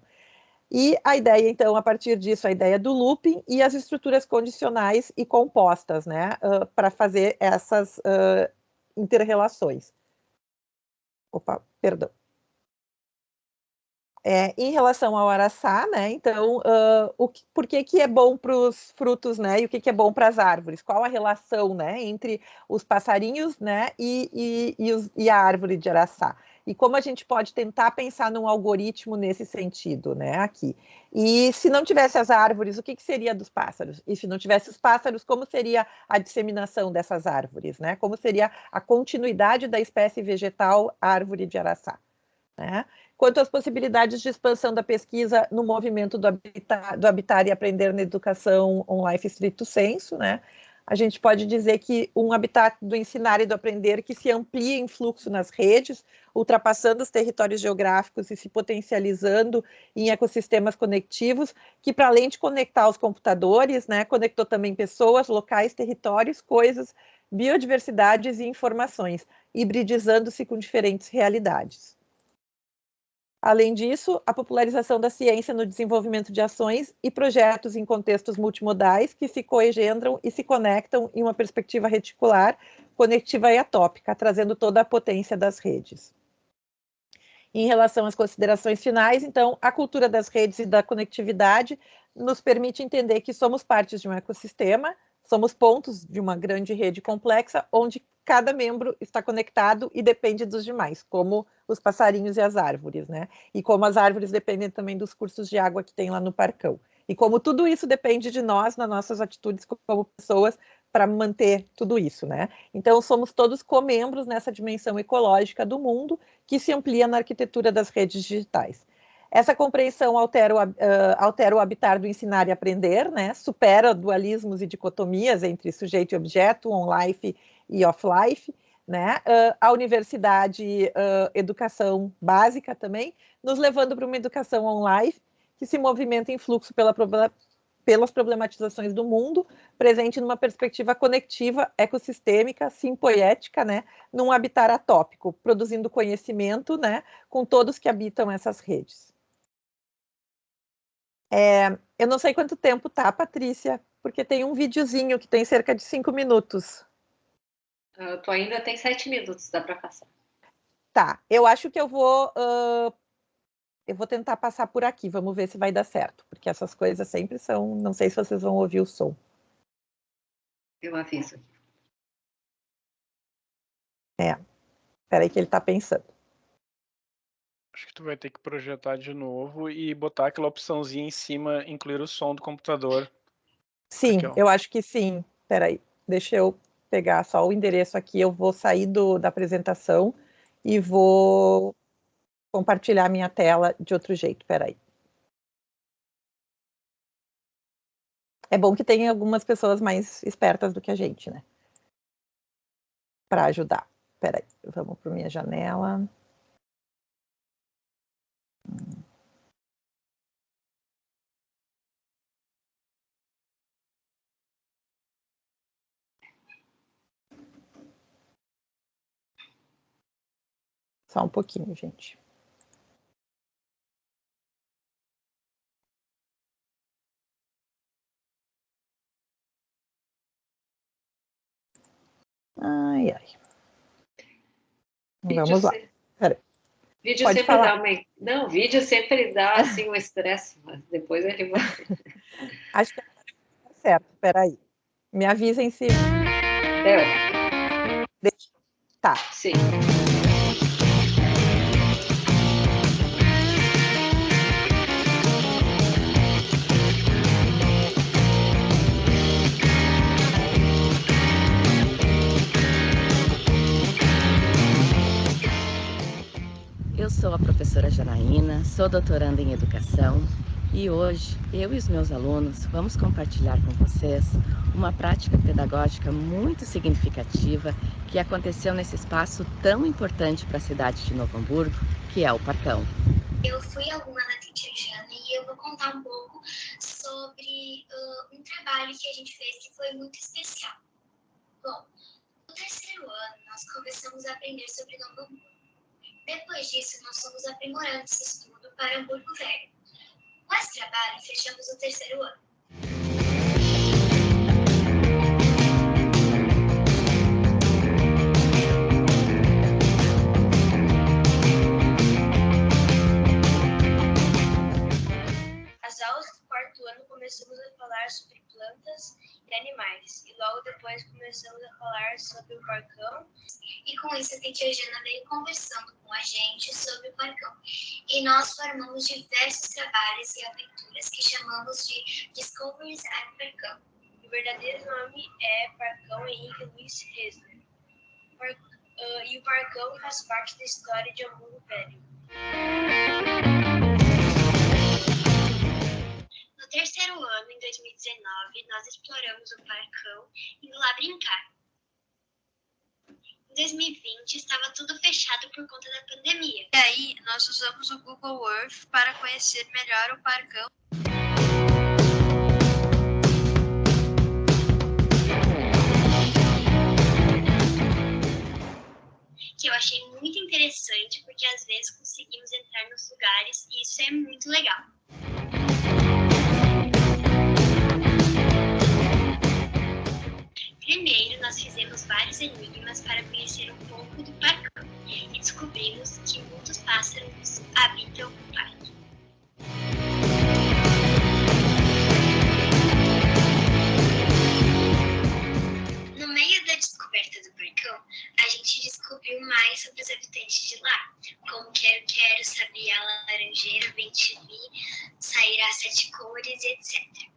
E a ideia, então, a partir disso, a ideia do looping e as estruturas condicionais e compostas, né, para fazer essas inter-relações. Opa, perdão. Em relação ao araçá, né, então, por que é bom para os frutos, né, e o que é bom para as árvores? Qual a relação, né, entre os passarinhos, né, e a árvore de araçá? E como a gente pode tentar pensar num algoritmo nesse sentido, né, aqui. E se não tivesse as árvores, o que seria dos pássaros? E se não tivesse os pássaros, como seria a disseminação dessas árvores, né? Como seria a continuidade da espécie vegetal árvore de araçá, né? Quanto às possibilidades de expansão da pesquisa no movimento do habitar e aprender na educação on-life stricto sensu, né? A gente pode dizer que um habitat do ensinar e do aprender que se amplia em fluxo nas redes, ultrapassando os territórios geográficos e se potencializando em ecossistemas conectivos, que para além de conectar os computadores, né, conectou também pessoas, locais, territórios, coisas, biodiversidades e informações, hibridizando-se com diferentes realidades. Além disso, a popularização da ciência no desenvolvimento de ações e projetos em contextos multimodais que se coengendram e se conectam em uma perspectiva reticular, conectiva e atópica, trazendo toda a potência das redes. Em relação às considerações finais, então, a cultura das redes e da conectividade nos permite entender que somos partes de um ecossistema, somos pontos de uma grande rede complexa, onde cada membro está conectado e depende dos demais, como os passarinhos e as árvores, né? E como as árvores dependem também dos cursos de água que tem lá no Parcão. E como tudo isso depende de nós, nas nossas atitudes como pessoas, para manter tudo isso, né? Então, somos todos co-membros nessa dimensão ecológica do mundo que se amplia na arquitetura das redes digitais. Essa compreensão altera o habitar do ensinar e aprender, né? Supera dualismos e dicotomias entre sujeito e objeto, on-life e off-life, né? A universidade, educação básica também, nos levando para uma educação on-life que se movimenta em fluxo pelas problematizações do mundo, presente numa perspectiva conectiva, ecossistêmica, simpoética, né, num habitat atópico, produzindo conhecimento, né, com todos que habitam essas redes. Eu não sei quanto tempo tá, Patrícia, porque tem um videozinho que tem cerca de 5 minutos. Tu ainda tem 7 minutos, dá para passar. Tá, eu acho que eu vou tentar passar por aqui, vamos ver se vai dar certo, porque essas coisas sempre são, não sei se vocês vão ouvir o som. Eu aviso. Espera aí que ele está pensando. Acho que tu vai ter que projetar de novo e botar aquela opçãozinha em cima, incluir o som do computador. Sim, Raquel. eu acho que sim. Espera aí, deixa eu pegar só o endereço aqui, eu vou sair da apresentação e vou compartilhar minha tela de outro jeito, espera aí. É bom que tem algumas pessoas mais espertas do que a gente, né? Para ajudar. Espera aí, vamos para minha janela. Só um pouquinho, gente. Ai, ai. Vamos lá. Pera. Vídeo Pode sempre falar. dá uma... Não, vídeo sempre dá, assim, um estresse, mas depois ele vai... Acho que tá certo, peraí. Me avisem se... Deu. Tá. Sim. Eu sou a professora Janaína, sou doutoranda em educação e hoje eu e os meus alunos vamos compartilhar com vocês uma prática pedagógica muito significativa que aconteceu nesse espaço tão importante para a cidade de Novo Hamburgo, que é o Parcão. Eu fui aluna da Teacher Jana e eu vou contar um pouco sobre um trabalho que a gente fez que foi muito especial. Bom, no terceiro ano nós começamos a aprender sobre Novo Hamburgo. Depois disso, nós fomos aprimorando esse estudo para Hamburgo Velho. Com esse trabalho, fechamos o terceiro ano. As aulas do quarto ano começamos a falar sobre plantas e animais. E logo depois começamos a falar sobre o Parcão. E com isso a Teacher Jana veio conversando com a gente sobre o Parcão. E nós formamos diversos trabalhos e aventuras que chamamos de Discoveries at Parcão. O verdadeiro nome é Parcão Henrique Luiz Resner. E o Parcão faz parte da história de Hamburgo Velho. No terceiro ano, em 2019, nós exploramos o Parcão indo lá brincar. Em 2020, estava tudo fechado por conta da pandemia. E aí, nós usamos o Google Earth para conhecer melhor o Parcão. Que eu achei muito interessante, porque às vezes conseguimos entrar nos lugares e isso é muito legal. Primeiro, nós fizemos vários enigmas para conhecer um pouco do Parcão e descobrimos que muitos pássaros habitam o parque. No meio da descoberta do Parcão, a gente descobriu mais sobre os habitantes de lá, como Quero-Quero, Sabiá, Laranjeira, Bem-te-vi, Sairá, Sete Cores, etc.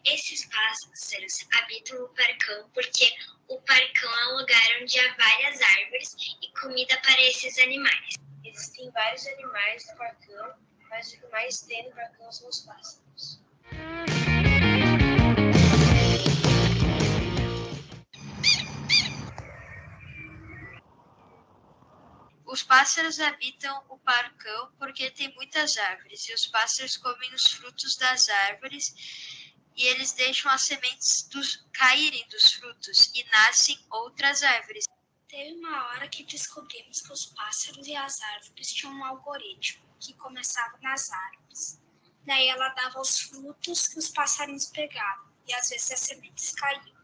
Esses pássaros habitam o Parcão porque o Parcão é um lugar onde há várias árvores e comida para esses animais. Existem vários animais no Parcão, mas o que mais tem no Parcão são os pássaros. Os pássaros habitam o Parcão porque tem muitas árvores e os pássaros comem os frutos das árvores e eles deixam as sementes caírem dos frutos e nascem outras árvores. Teve uma hora que descobrimos que os pássaros e as árvores tinham um algoritmo que começava nas árvores. Daí ela dava os frutos que os passarinhos pegavam e às vezes as sementes caíam.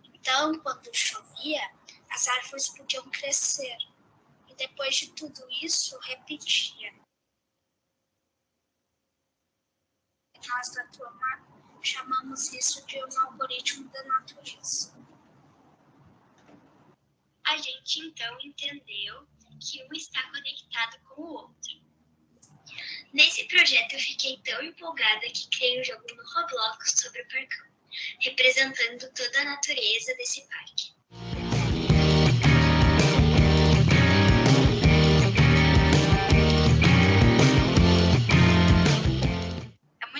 Então, quando chovia, as árvores podiam crescer. E depois de tudo isso, repetia. Nós da turma chamamos isso de um algoritmo da natureza. A gente então entendeu que um está conectado com o outro. Nesse projeto eu fiquei tão empolgada que criei um jogo no Roblox sobre o Parcão, representando toda a natureza desse parque.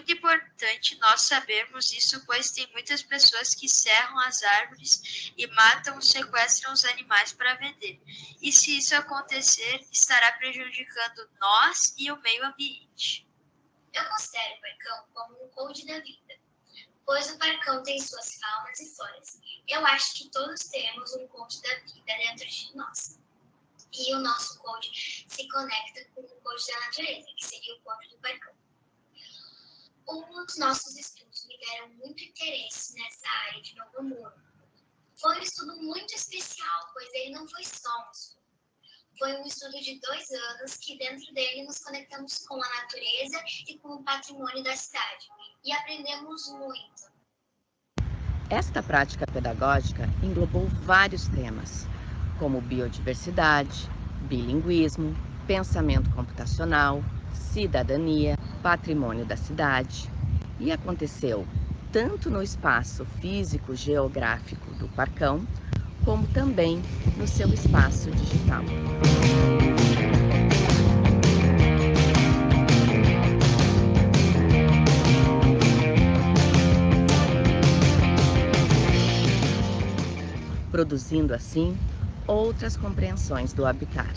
É importante nós sabermos isso, pois tem muitas pessoas que serram as árvores e matam ou sequestram os animais para vender. E se isso acontecer, estará prejudicando nós e o meio ambiente. Eu considero o Parcão como um code da vida, pois o Parcão tem suas faunas e floras. Eu acho que todos temos um code da vida dentro de nós. E o nosso code se conecta com o code da natureza, que seria o code do Parcão. Os nossos estudos me deram muito interesse nessa área de Novo Hamburgo. Foi um estudo muito especial, pois ele não foi só um estudo. Foi um estudo de 2 anos que dentro dele nos conectamos com a natureza e com o patrimônio da cidade. E aprendemos muito. Esta prática pedagógica englobou vários temas, como biodiversidade, bilinguismo, pensamento computacional, cidadania, patrimônio da cidade. E aconteceu tanto no espaço físico-geográfico do Parcão, como também no seu espaço digital. Produzindo assim outras compreensões do habitar.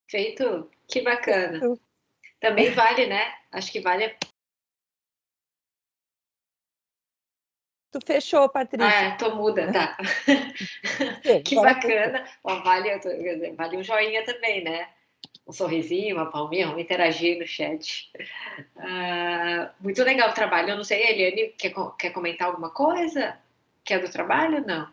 Feito? Que bacana. Também vale, né? Acho que vale. Tu fechou, Patrícia. Tô muda, tá. Que Agora bacana. Ó, vale um joinha também, né? Um sorrisinho, uma palminha, vamos interagir no chat. Muito legal o trabalho. Eu não sei, a Eliane quer comentar alguma coisa? Que é do trabalho? Não.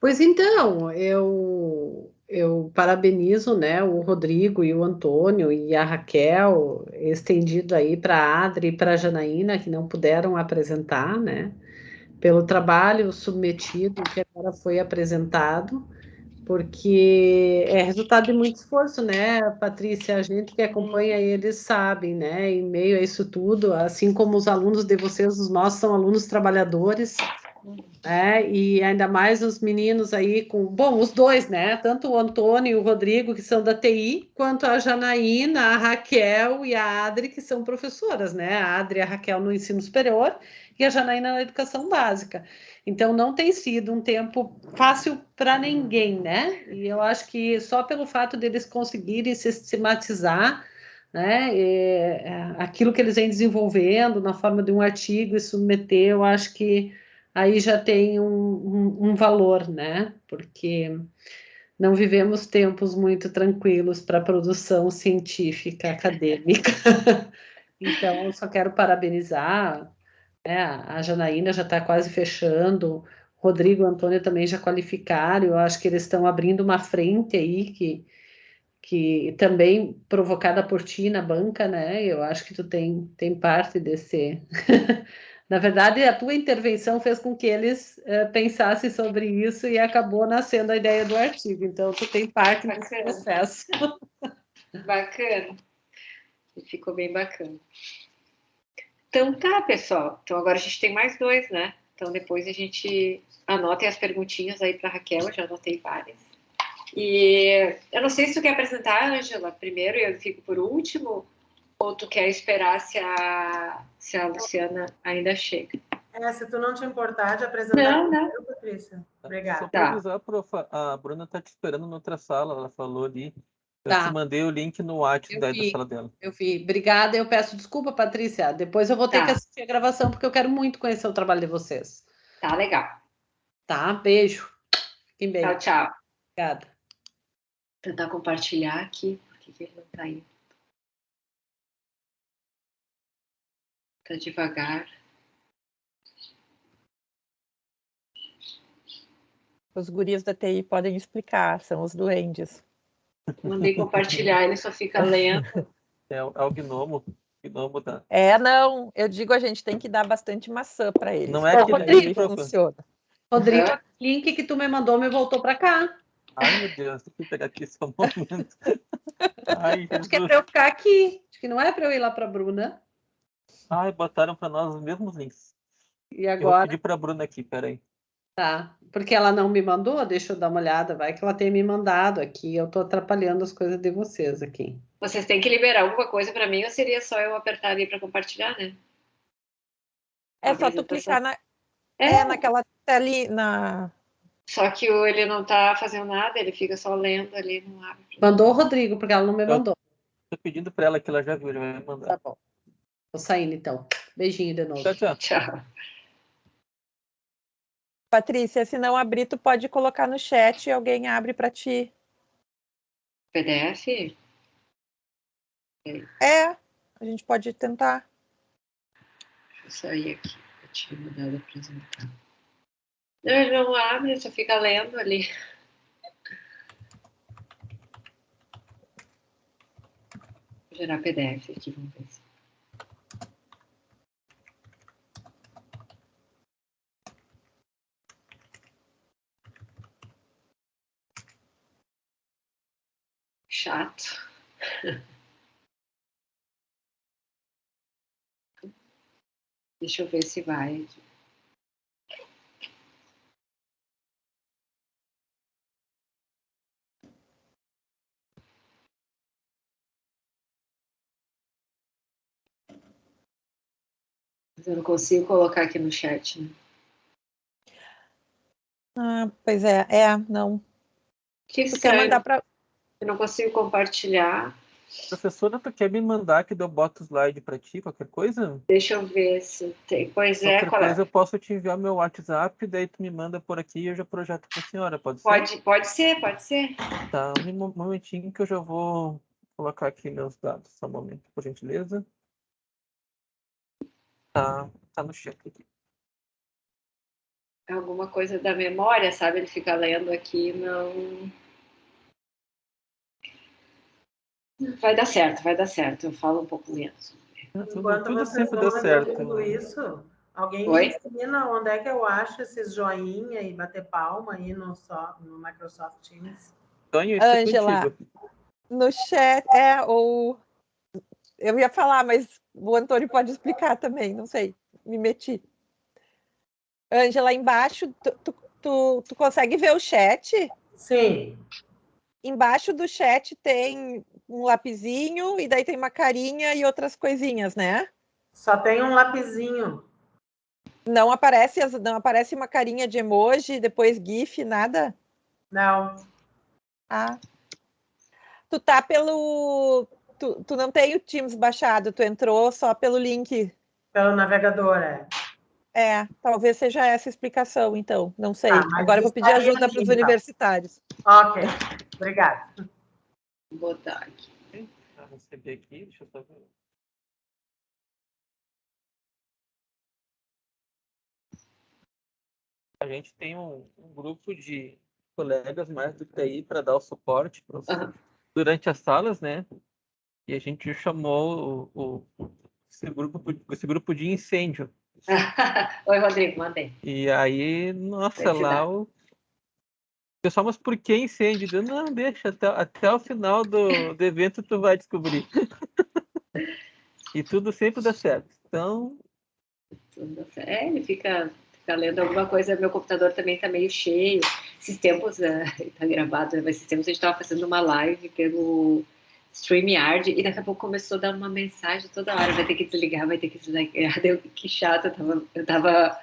Pois então, eu parabenizo, né, o Rodrigo e o Antônio e a Raquel, estendido aí para a Adri e para a Janaína, que não puderam apresentar, né, pelo trabalho submetido que agora foi apresentado, porque é resultado de muito esforço, né, Patrícia? A gente que acompanha eles sabe, né, em meio a isso tudo, assim como os alunos de vocês, os nossos são alunos trabalhadores, né? E ainda mais os meninos aí bom, os dois, né? Tanto o Antônio e o Rodrigo, que são da TI, quanto a Janaína, a Raquel e a Adri, que são professoras, né? A Adri e a Raquel no ensino superior e a Janaína na educação básica. Então, não tem sido um tempo fácil para ninguém, né? E eu acho que só pelo fato deles conseguirem sistematizar, né, aquilo que eles vêm desenvolvendo na forma de um artigo e submeter, eu acho que aí já tem um valor, né? Porque não vivemos tempos muito tranquilos para a produção científica acadêmica. Então, eu só quero parabenizar, né? A Janaína já está quase fechando, Rodrigo e o Antônio também já qualificaram, eu acho que eles estão abrindo uma frente aí que também provocada por ti na banca, né? Eu acho que tu tem parte desse... Na verdade, a tua intervenção fez com que eles pensassem sobre isso e acabou nascendo a ideia do artigo. Então, tu tem parte nesse processo. Bacana. Ficou bem bacana. Então tá, pessoal. Então agora a gente tem mais 2, né? Então depois a gente anotem as perguntinhas aí para Raquel, eu já anotei várias. E eu não sei se tu quer apresentar, Ângela, primeiro e eu fico por último, ou tu quer esperar se a Luciana ainda chega. Se tu não te importar de apresentar primeiro, Patrícia. Obrigada. Só para avisar, prof, a Bruna está te esperando na outra sala, ela falou ali. Eu te mandei o link no WhatsApp da sala dela. Eu vi. Obrigada, eu peço desculpa, Patrícia. Depois eu vou ter que assistir a gravação, porque eu quero muito conhecer o trabalho de vocês. Tá, legal. Tá, beijo. Fiquem bem. Tchau, tchau. Obrigada. Vou tentar compartilhar aqui, porque ele não tá indo. Tá devagar. Os guris da TI podem explicar, são os duendes. Mandei compartilhar, ele só fica lendo. É o gnomo. Gnomo da... Não, eu digo, a gente tem que dar bastante maçã para eles. Não é que ele funciona. Rodrigo, o link que tu me mandou me voltou para cá. Ai, meu Deus, tem que pegar aqui só um momento. Ai, acho que é para eu ficar aqui. Acho que não é para eu ir lá para a Bruna. Ai, botaram para nós os mesmos links. E agora? Eu vou pedir para a Bruna aqui, peraí. Tá, porque ela não me mandou, deixa eu dar uma olhada, vai que ela tenha me mandado aqui, eu tô atrapalhando as coisas de vocês aqui. Vocês têm que liberar alguma coisa para mim ou seria só eu apertar ali para compartilhar, né? É só tu clicar naquela tela Só que ele não tá fazendo nada, ele fica só lendo ali, não abre. Mandou o Rodrigo, porque ela não me mandou. Tô pedindo para ela que ela já viu, já vai mandar. Tá bom. Tô saindo então. Beijinho de novo. Tchau, tchau. Tchau. Patrícia, se não abrir, tu pode colocar no chat e alguém abre para ti. PDF? A gente pode tentar. Deixa eu sair aqui. Eu tinha mudado a apresentar. Ele não abre, só fica lendo ali. Vou gerar PDF aqui, vamos ver se. Chato. Deixa eu ver se vai aqui. Mas eu não consigo colocar aqui no chat, né? Pois não. Que Tu quer mandar para... Eu não consigo compartilhar. Professora, tu quer me mandar que eu boto o slide para ti, qualquer coisa? Deixa eu ver se tem. Pois é, qualquer coisa eu posso te enviar meu WhatsApp, daí tu me manda por aqui e eu já projeto para a senhora, pode ser? Pode ser, pode ser. Tá, um momentinho que eu já vou colocar aqui meus dados, só um momento, por gentileza. Tá no chat aqui. Alguma coisa da memória, sabe? Ele fica lendo aqui, não... Vai dar certo. Eu falo um pouco menos. Tudo sempre dá certo. Tudo isso, alguém Oi? me ensina onde é que eu acho esses joinha e bater palma aí no Microsoft Teams. Ângela, no chat, ou... Eu ia falar, mas o Antônio pode explicar também, não sei, me meti. Ângela, embaixo, tu consegue ver o chat? Sim. Embaixo do chat tem um lapisinho, e daí tem uma carinha e outras coisinhas, né? Só tem um lapisinho. Não aparece uma carinha de emoji, depois GIF, nada? Não. Tu tá pelo... Tu não tem o Teams baixado, tu entrou só pelo link. Pelo navegador, Talvez seja essa a explicação, então, não sei. Agora eu vou pedir ajuda para os universitários. Ok, obrigada. Vou botar aqui. Receber aqui, deixa eu só ver. A gente tem um grupo de colegas mais do TI para dar o suporte durante as salas, né? E a gente chamou esse grupo de incêndio. Oi, Rodrigo, mandei. E aí, nossa, lá o pessoal, mas por que incêndio? Eu, não, deixa, até o final do evento tu vai descobrir. E tudo sempre dá certo. Então... Ele fica lendo alguma coisa. Meu computador também está meio cheio. Esses tempos, está gravado, mas esses tempos a gente estava fazendo uma live pelo StreamYard e daqui a pouco começou a dar uma mensagem toda hora. Vai ter que desligar. Que chato. Eu tava...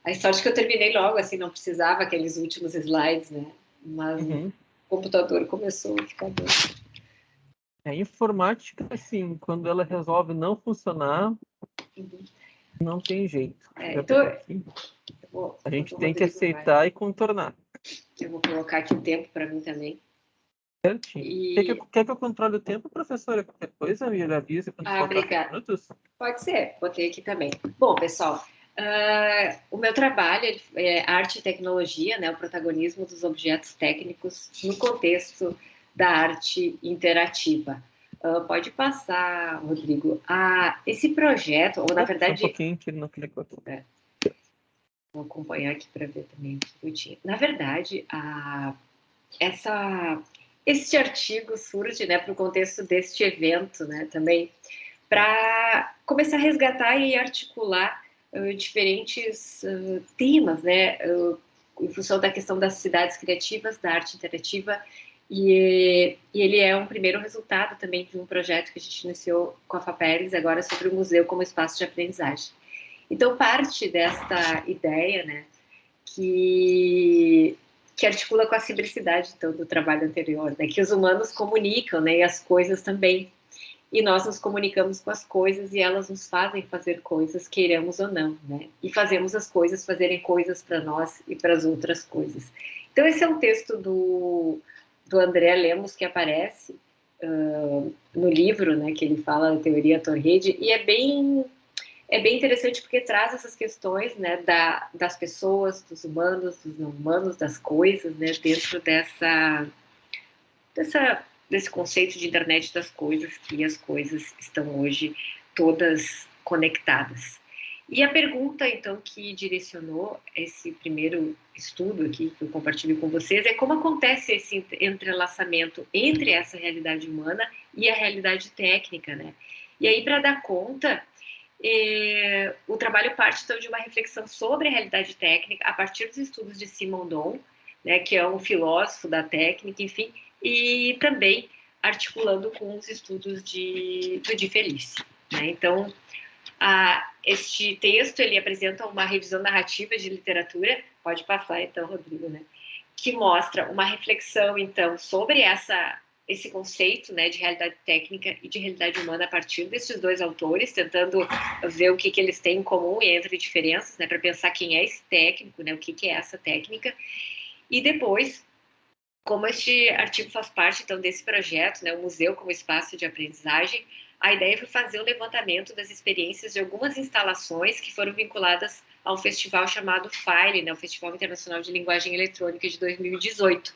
A sorte que eu terminei logo, assim, não precisava aqueles últimos slides, né? Mas o computador começou a ficar doido. A informática, assim, quando ela resolve não funcionar, não tem jeito. Então, a gente tem que aceitar e contornar. Eu vou colocar aqui o tempo para mim também. Certinho. Quer que eu controle o tempo, professora? Qualquer coisa, me avisa quando faltar 5 minutos? Pode ser, botei aqui também. Bom, pessoal, o meu trabalho é arte e tecnologia, né, o protagonismo dos objetos técnicos no contexto da arte interativa. Pode passar, Rodrigo. Esse projeto, ou na verdade... Um pouquinho que ele não clicou aqui. Vou acompanhar aqui para ver também um minutinho. Na verdade, este artigo surge, né, para o contexto deste evento, né, também, para começar a resgatar e articular diferentes temas, né, em função da questão das cidades criativas, da arte interativa, e ele é um primeiro resultado também de um projeto que a gente iniciou com a FAPERGS, agora sobre o museu como espaço de aprendizagem. Então, parte desta ideia, né, que articula com a simplicidade então, do trabalho anterior, né, que os humanos comunicam, né, e as coisas também. E nós nos comunicamos com as coisas e elas nos fazem fazer coisas, queiramos ou não, né? E fazemos as coisas fazerem coisas para nós e para as outras coisas. Então, esse é um texto do André Lemos que aparece no livro, né, que ele fala da teoria Torrede, e é bem interessante porque traz essas questões, né, das pessoas, dos humanos, dos não humanos, das coisas, né, dentro desse conceito de internet das coisas, que as coisas estão hoje todas conectadas. E a pergunta, então, que direcionou esse primeiro estudo aqui, que eu compartilho com vocês, é como acontece esse entrelaçamento entre essa realidade humana e a realidade técnica, né? E aí, para dar conta, o trabalho parte, então, de uma reflexão sobre a realidade técnica a partir dos estudos de Simon Down, né, que é um filósofo da técnica, enfim, e também articulando com os estudos do Di Felice, né? Então, este texto, ele apresenta uma revisão narrativa de literatura, pode passar então, Rodrigo, né? Que mostra uma reflexão, então, sobre esse conceito, né, de realidade técnica e de realidade humana a partir desses dois autores, tentando ver o que eles têm em comum e entre diferenças, né, para pensar quem é esse técnico, né, o que é essa técnica. E depois, como este artigo faz parte, então, desse projeto, né, o museu como espaço de aprendizagem, a ideia foi fazer um levantamento das experiências de algumas instalações que foram vinculadas ao festival chamado FILE, né, o Festival Internacional de Linguagem Eletrônica de 2018.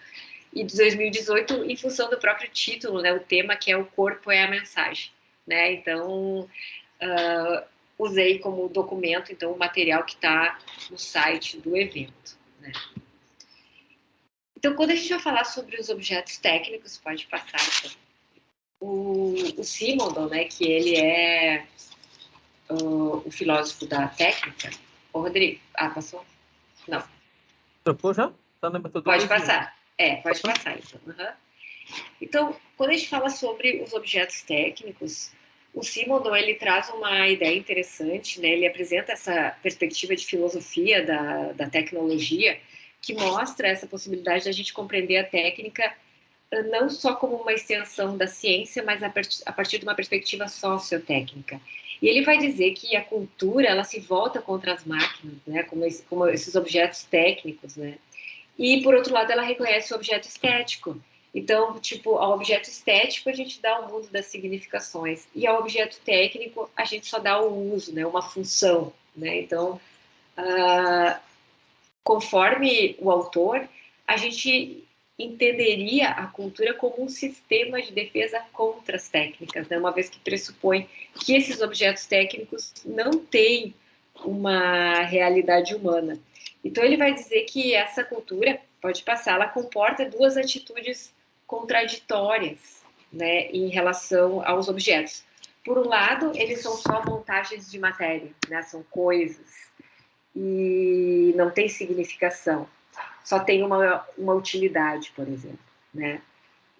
E de 2018, em função do próprio título, né, o tema que é o corpo é a mensagem, né? Então, usei como documento, então, o material que está no site do evento, né? Então, quando a gente vai falar sobre os objetos técnicos, pode passar, então, o Simondon, né, que ele é o filósofo da técnica. Ô, Rodrigo, passou? Não. Trocou já? Tá na metodologia. Pode passar. Pode passar, então. Uhum. Então, quando a gente fala sobre os objetos técnicos, o Simondon, ele traz uma ideia interessante, né? Ele apresenta essa perspectiva de filosofia da tecnologia, que mostra essa possibilidade de a gente compreender a técnica não só como uma extensão da ciência, mas a partir de uma perspectiva sociotécnica. E ele vai dizer que a cultura, ela se volta contra as máquinas, né, como esses objetos técnicos, né? E, por outro lado, ela reconhece o objeto estético. Então, tipo, ao objeto estético a gente dá o mundo das significações, e ao objeto técnico a gente só dá o uso, né, uma função, né? Então, conforme o autor, a gente entenderia a cultura como um sistema de defesa contra as técnicas, né? Uma vez que pressupõe que esses objetos técnicos não têm uma realidade humana. Então, ele vai dizer que essa cultura, pode passar, ela comporta duas atitudes contraditórias, né, em relação aos objetos. Por um lado, eles são só montagens de matéria, né, são coisas, e não tem significação, só tem uma utilidade, por exemplo, né?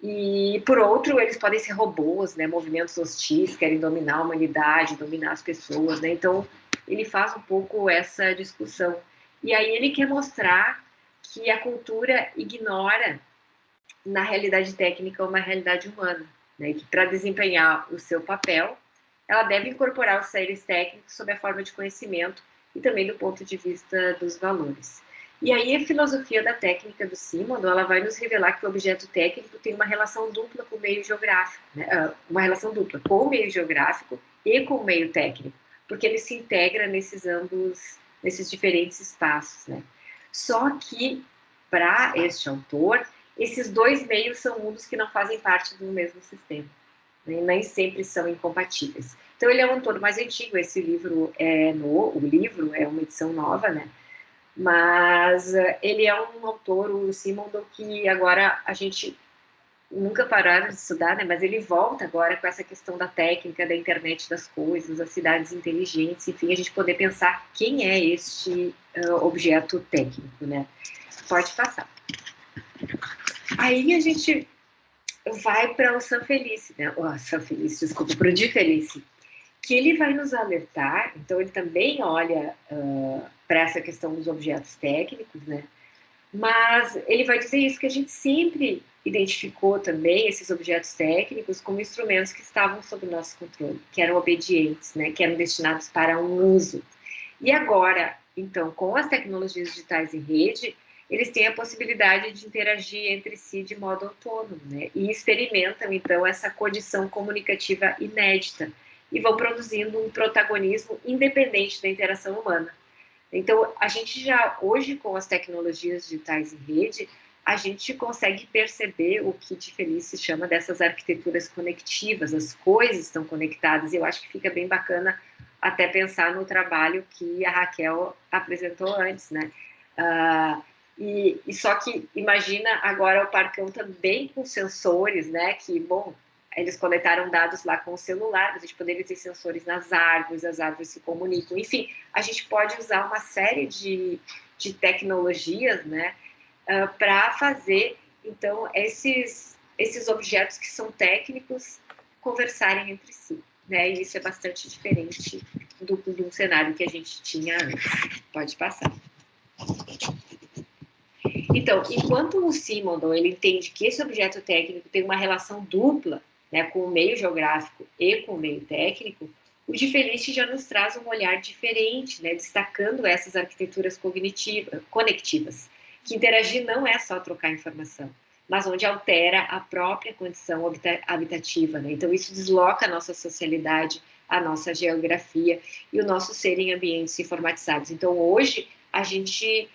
E, por outro, eles podem ser robôs, né, movimentos hostis, querem dominar a humanidade, dominar as pessoas, né? Então, ele faz um pouco essa discussão. E aí ele quer mostrar que a cultura ignora, na realidade técnica, uma realidade humana, né? E que, para desempenhar o seu papel, ela deve incorporar os saberes técnicos sob a forma de conhecimento e também do ponto de vista dos valores. E aí a filosofia da técnica do Simondon, ela vai nos revelar que o objeto técnico tem uma relação dupla com o meio geográfico, né? Uma relação dupla com o meio geográfico e com o meio técnico, porque ele se integra nesses diferentes espaços, né? Só que, para este autor, esses dois meios são mundos que não fazem parte do mesmo sistema, né? Nem sempre são incompatíveis. Então, ele é um autor mais antigo, esse livro o livro é uma edição nova, né? Mas ele é um autor, o Simondon, que agora a gente nunca pararam de estudar, né? Mas ele volta agora com essa questão da técnica, da internet das coisas, das cidades inteligentes, enfim, a gente poder pensar quem é este objeto técnico, né? Pode passar. Aí a gente vai para o San Felice, né? San Felice, desculpa, para o Di Felice, que ele vai nos alertar, então ele também olha para essa questão dos objetos técnicos, né? Mas ele vai dizer isso, que a gente sempre identificou também esses objetos técnicos como instrumentos que estavam sob nosso controle, que eram obedientes, né? Que eram destinados para um uso. E agora, então, com as tecnologias digitais em rede, eles têm a possibilidade de interagir entre si de modo autônomo, né? E experimentam, então, essa condição comunicativa inédita e vão produzindo um protagonismo independente da interação humana. Então, a gente já, hoje, com as tecnologias digitais em rede, a gente consegue perceber o que Di Felice chama dessas arquiteturas conectivas, as coisas estão conectadas, e eu acho que fica bem bacana até pensar no trabalho que a Raquel apresentou antes, né? E só que imagina agora o Parcão também com sensores, né? Que, bom, eles coletaram dados lá com o celular, a gente poderia ter sensores nas árvores, as árvores se comunicam, enfim, a gente pode usar uma série de tecnologias, né? Para fazer, então, esses objetos que são técnicos conversarem entre si, né? E isso é bastante diferente do cenário que a gente tinha antes. Pode passar. Então, enquanto o Simondon ele entende que esse objeto técnico tem uma relação dupla, né, com o meio geográfico e com o meio técnico, o Di Felice já nos traz um olhar diferente, né, destacando essas arquiteturas conectivas, que interagir não é só trocar informação, mas onde altera a própria condição habitativa, né? Então, isso desloca a nossa socialidade, a nossa geografia e o nosso ser em ambientes informatizados. Então, hoje, a gente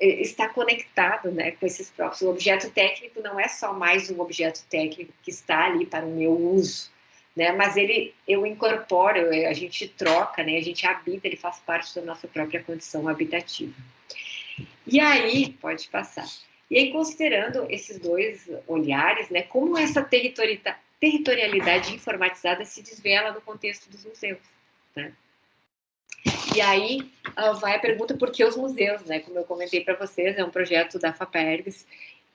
está conectado, né, com esses próprios. O objeto técnico não é só mais um objeto técnico que está ali para o meu uso, né, mas eu incorporo, a gente troca, né, a gente habita, ele faz parte da nossa própria condição habitativa. E aí, pode passar. E aí, considerando esses dois olhares, né, como essa territorialidade informatizada se desvela no contexto dos museus, né? E aí vai a pergunta por que os museus, né? Como eu comentei para vocês, é um projeto da FAPERGS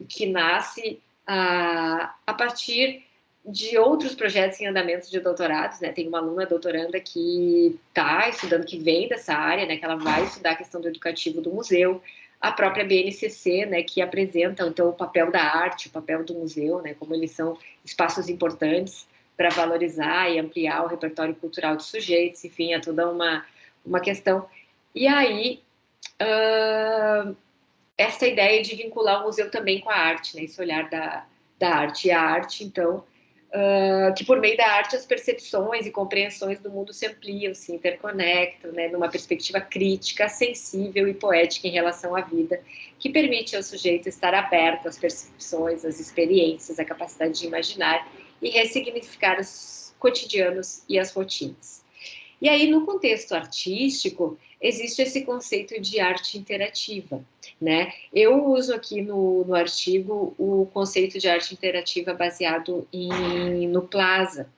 que nasce a partir de outros projetos em andamento de doutorados, né? Tem uma aluna doutoranda que está estudando, que vem dessa área, né? Que ela vai estudar a questão do educativo do museu, a própria BNCC, né? Que apresenta, então, o papel da arte, o papel do museu, né? Como eles são espaços importantes para valorizar e ampliar o repertório cultural dos sujeitos, enfim, é toda uma questão. E aí, essa ideia de vincular o museu também com a arte, né? Esse olhar da arte. E a arte, então, que por meio da arte as percepções e compreensões do mundo se ampliam, se interconectam, né? Numa perspectiva crítica, sensível e poética em relação à vida, que permite ao sujeito estar aberto às percepções, às experiências, à capacidade de imaginar e ressignificar os cotidianos e as rotinas. E aí, no contexto artístico, existe esse conceito de arte interativa, né? Eu uso aqui no artigo o conceito de arte interativa baseado no Plaza.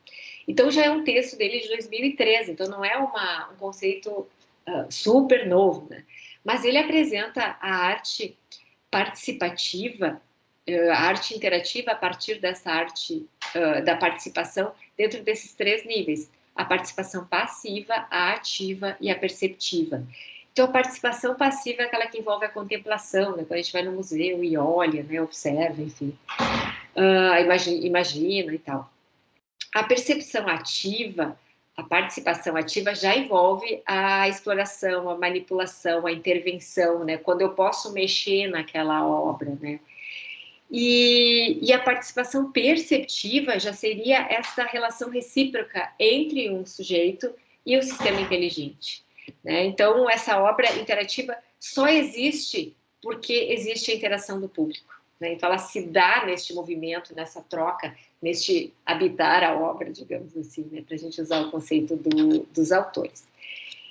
Então, já é um texto dele de 2013, então não é um conceito super novo, né? Mas ele apresenta a arte participativa, a arte interativa a partir dessa arte da participação dentro desses 3 níveis: a participação passiva, a ativa e a perceptiva. Então, a participação passiva é aquela que envolve a contemplação, né? Quando a gente vai no museu e olha, né? Observa, enfim, imagina e tal. A percepção ativa, a participação ativa já envolve a exploração, a manipulação, a intervenção, né? Quando eu posso mexer naquela obra, né? E a participação perceptiva já seria essa relação recíproca entre um sujeito e o sistema inteligente, né? Então, essa obra interativa só existe porque existe a interação do público, né? Então, ela se dá neste movimento, nessa troca, neste habitar a obra, digamos assim, né? Para a gente usar o conceito dos autores.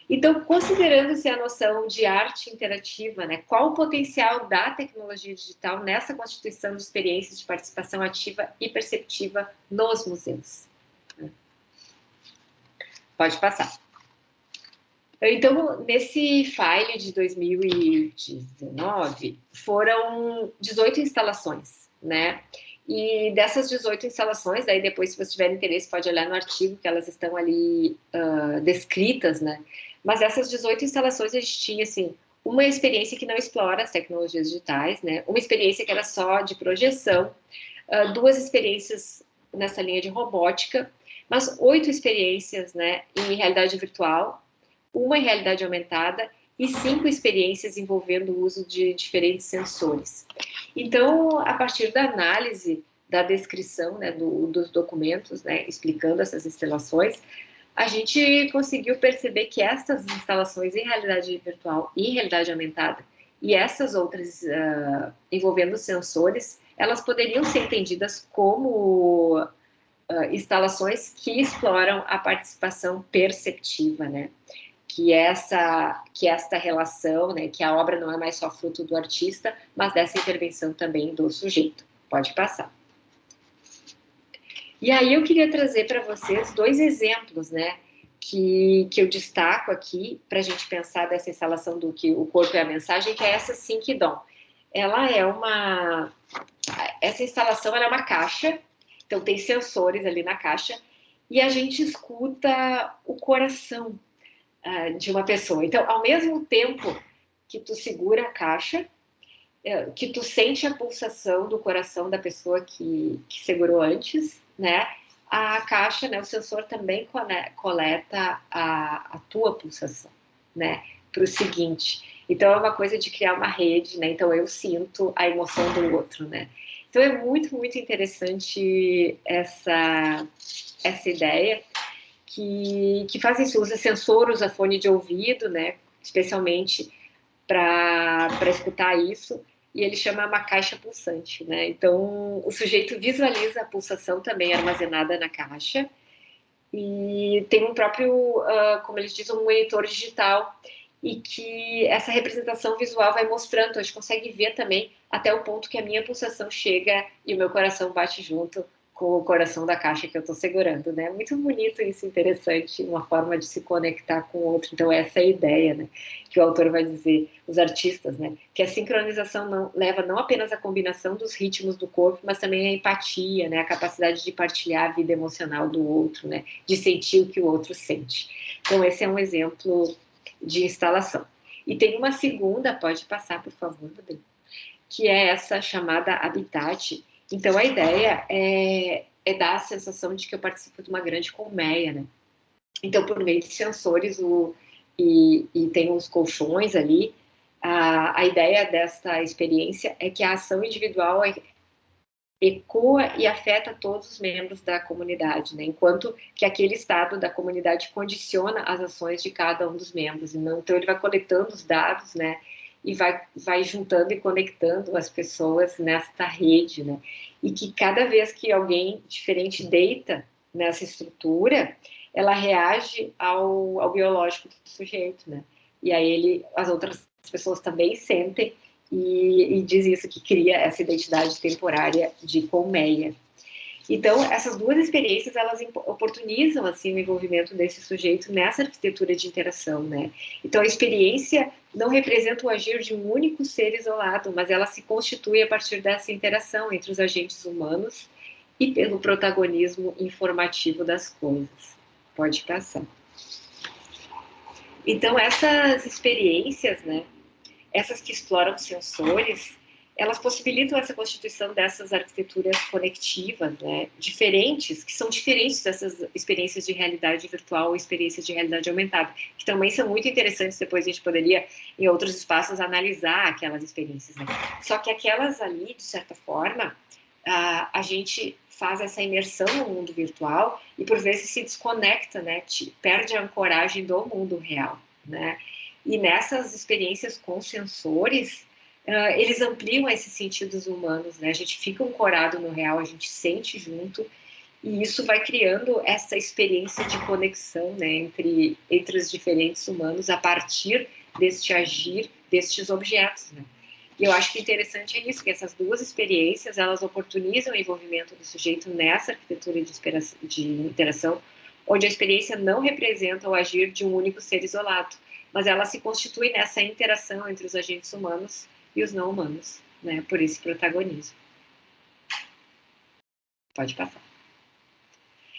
Então, considerando-se a noção de arte interativa, né, qual o potencial da tecnologia digital nessa constituição de experiências de participação ativa e perceptiva nos museus? Pode passar. Então, nesse file de 2019, foram 18 instalações, né? E dessas 18 instalações, daí depois, se você tiver interesse, pode olhar no artigo, que elas estão ali descritas, né? Mas essas 18 instalações, a gente tinha, assim, uma experiência que não explora as tecnologias digitais, né? Uma experiência que era só de projeção, 2 experiências nessa linha de robótica, mas 8 experiências, né, em realidade virtual, 1 em realidade aumentada e 5 experiências envolvendo o uso de diferentes sensores. Então, a partir da análise, da descrição, né, dos documentos, né, explicando essas instalações, a gente conseguiu perceber que essas instalações em realidade virtual e em realidade aumentada e essas outras envolvendo sensores, elas poderiam ser entendidas como instalações que exploram a participação perceptiva, né? Que esta relação, né, que a obra não é mais só fruto do artista, mas dessa intervenção também do sujeito. Pode passar. E aí eu queria trazer para vocês 2 exemplos, né, que eu destaco aqui para a gente pensar dessa instalação do que o corpo é a mensagem, que é essa Sinkidon. Ela é essa instalação ela é uma caixa, então tem sensores ali na caixa, e a gente escuta o coração de uma pessoa. Então, ao mesmo tempo que tu segura a caixa, que tu sente a pulsação do coração da pessoa que segurou antes, né? A caixa, né, o sensor também coleta a tua pulsação, né? Para o seguinte. Então, é uma coisa de criar uma rede, né? Então, eu sinto a emoção do outro, né? Então, é muito, muito interessante essa ideia que faz isso, usa sensor, usa fone de ouvido, né? Especialmente para escutar isso, e ele chama uma caixa pulsante, né? Então, o sujeito visualiza a pulsação também armazenada na caixa, e tem um próprio, como eles dizem, um monitor digital, e que essa representação visual vai mostrando, a gente consegue ver também até o ponto que a minha pulsação chega e o meu coração bate junto com o coração da caixa que eu estou segurando, né? Muito bonito isso, interessante, uma forma de se conectar com o outro. Então, essa é a ideia, né? Que o autor vai dizer, os artistas, né? Que a sincronização leva não apenas à combinação dos ritmos do corpo, mas também à empatia, né? A capacidade de partilhar a vida emocional do outro, né? De sentir o que o outro sente. Então, esse é um exemplo de instalação. E tem uma segunda, pode passar, por favor, Rodrigo, que é essa chamada Habitat. Então, a ideia é dar a sensação de que eu participo de uma grande colmeia, né? Então, por meio de sensores e tem os colchões ali, a ideia desta experiência é que a ação individual ecoa e afeta todos os membros da comunidade, né? Enquanto que aquele estado da comunidade condiciona as ações de cada um dos membros. Então, ele vai coletando os dados, né? E vai juntando e conectando as pessoas nesta rede, né? E que cada vez que alguém diferente deita nessa estrutura, ela reage ao biológico do sujeito, né? E aí as outras pessoas também sentem e diz isso, que cria essa identidade temporária de colmeia. Então, essas 2 experiências, elas oportunizam, assim, o envolvimento desse sujeito nessa arquitetura de interação, né? Então, a experiência não representa o agir de um único ser isolado, mas ela se constitui a partir dessa interação entre os agentes humanos e pelo protagonismo informativo das coisas. Pode passar. Então, essas experiências, né? Essas que exploram sensores, elas possibilitam essa constituição dessas arquiteturas conectivas, né, diferentes, que são diferentes dessas experiências de realidade virtual ou experiências de realidade aumentada, que também são muito interessantes. Depois a gente poderia, em outros espaços, analisar aquelas experiências, né? Só que aquelas ali, de certa forma, a gente faz essa imersão no mundo virtual e, por vezes, se desconecta, né, perde a ancoragem do mundo real, né? E nessas experiências com sensores, eles ampliam esses sentidos humanos, né? A gente fica ancorado no real, a gente sente junto E isso vai criando essa experiência de conexão, né, entre os diferentes humanos a partir deste agir destes objetos, né? E eu acho que interessante é isso, que essas duas experiências, elas oportunizam o envolvimento do sujeito nessa arquitetura de interação, onde a experiência não representa o agir de um único ser isolado, mas ela se constitui nessa interação entre os agentes humanos e os não humanos, né, por esse protagonismo. Pode passar.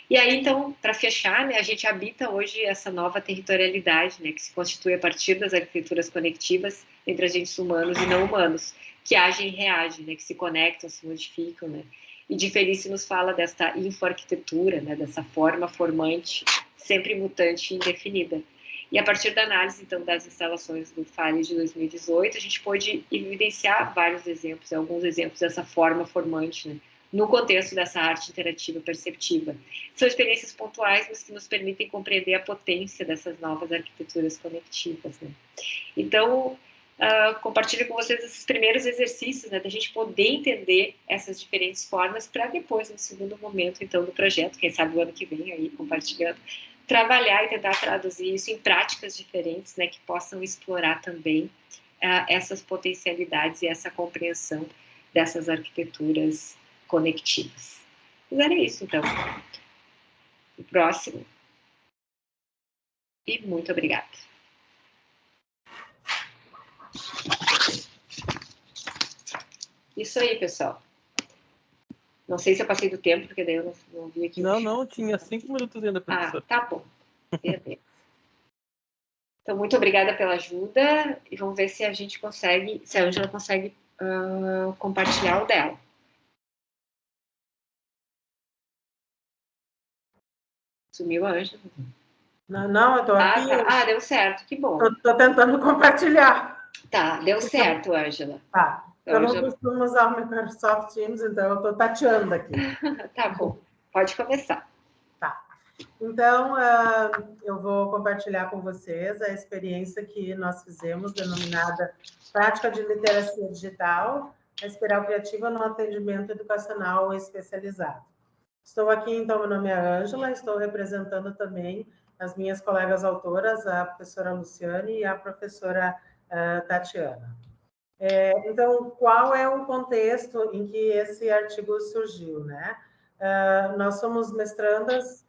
E aí, então, para fechar, né, a gente habita hoje essa nova territorialidade, né, que se constitui a partir das arquiteturas conectivas entre agentes humanos e não humanos, que agem e reagem, né, que se conectam, se modificam, né. E de Felice nos fala desta infoarquitetura, né, dessa forma formante, sempre mutante e indefinida. E a partir da análise, então, das instalações do FALE de 2018, a gente pôde evidenciar vários exemplos, alguns exemplos dessa forma formante, né, no contexto dessa arte interativa perceptiva. São experiências pontuais, mas que nos permitem compreender a potência dessas novas arquiteturas conectivas, né? Então, compartilho com vocês esses primeiros exercícios, né, da gente poder entender essas diferentes formas para depois, no segundo momento, então, do projeto, quem sabe o ano que vem, aí, compartilhando, trabalhar e tentar traduzir isso em práticas diferentes, né, que possam explorar também essas potencialidades e essa compreensão dessas arquiteturas conectivas. Mas era isso, então. O próximo. E muito obrigada. Isso aí, pessoal. Não sei se eu passei do tempo, porque daí eu não vi aqui. Não, tinha 5 minutos ainda, professor. Tá bom. Beleza. Então, muito obrigada pela ajuda e vamos ver se a gente consegue, se a Ângela consegue compartilhar o dela. Sumiu a Ângela? Não, eu estou aqui. Tá. Deu certo, que bom. Estou tentando compartilhar. Tá, deu certo, Ângela. Tá. Eu não costumo usar o Microsoft Teams, então eu estou tateando aqui. Tá bom, pode começar. Tá. Então, eu vou compartilhar com vocês a experiência que nós fizemos, denominada Prática de Literacia Digital, a espiral criativa no atendimento educacional especializado. Estou aqui, então, meu nome é Ângela, estou representando também as minhas colegas autoras, a professora Luciane e a professora Tatiana. Então, qual é o contexto em que esse artigo surgiu, né? Nós somos mestrandas,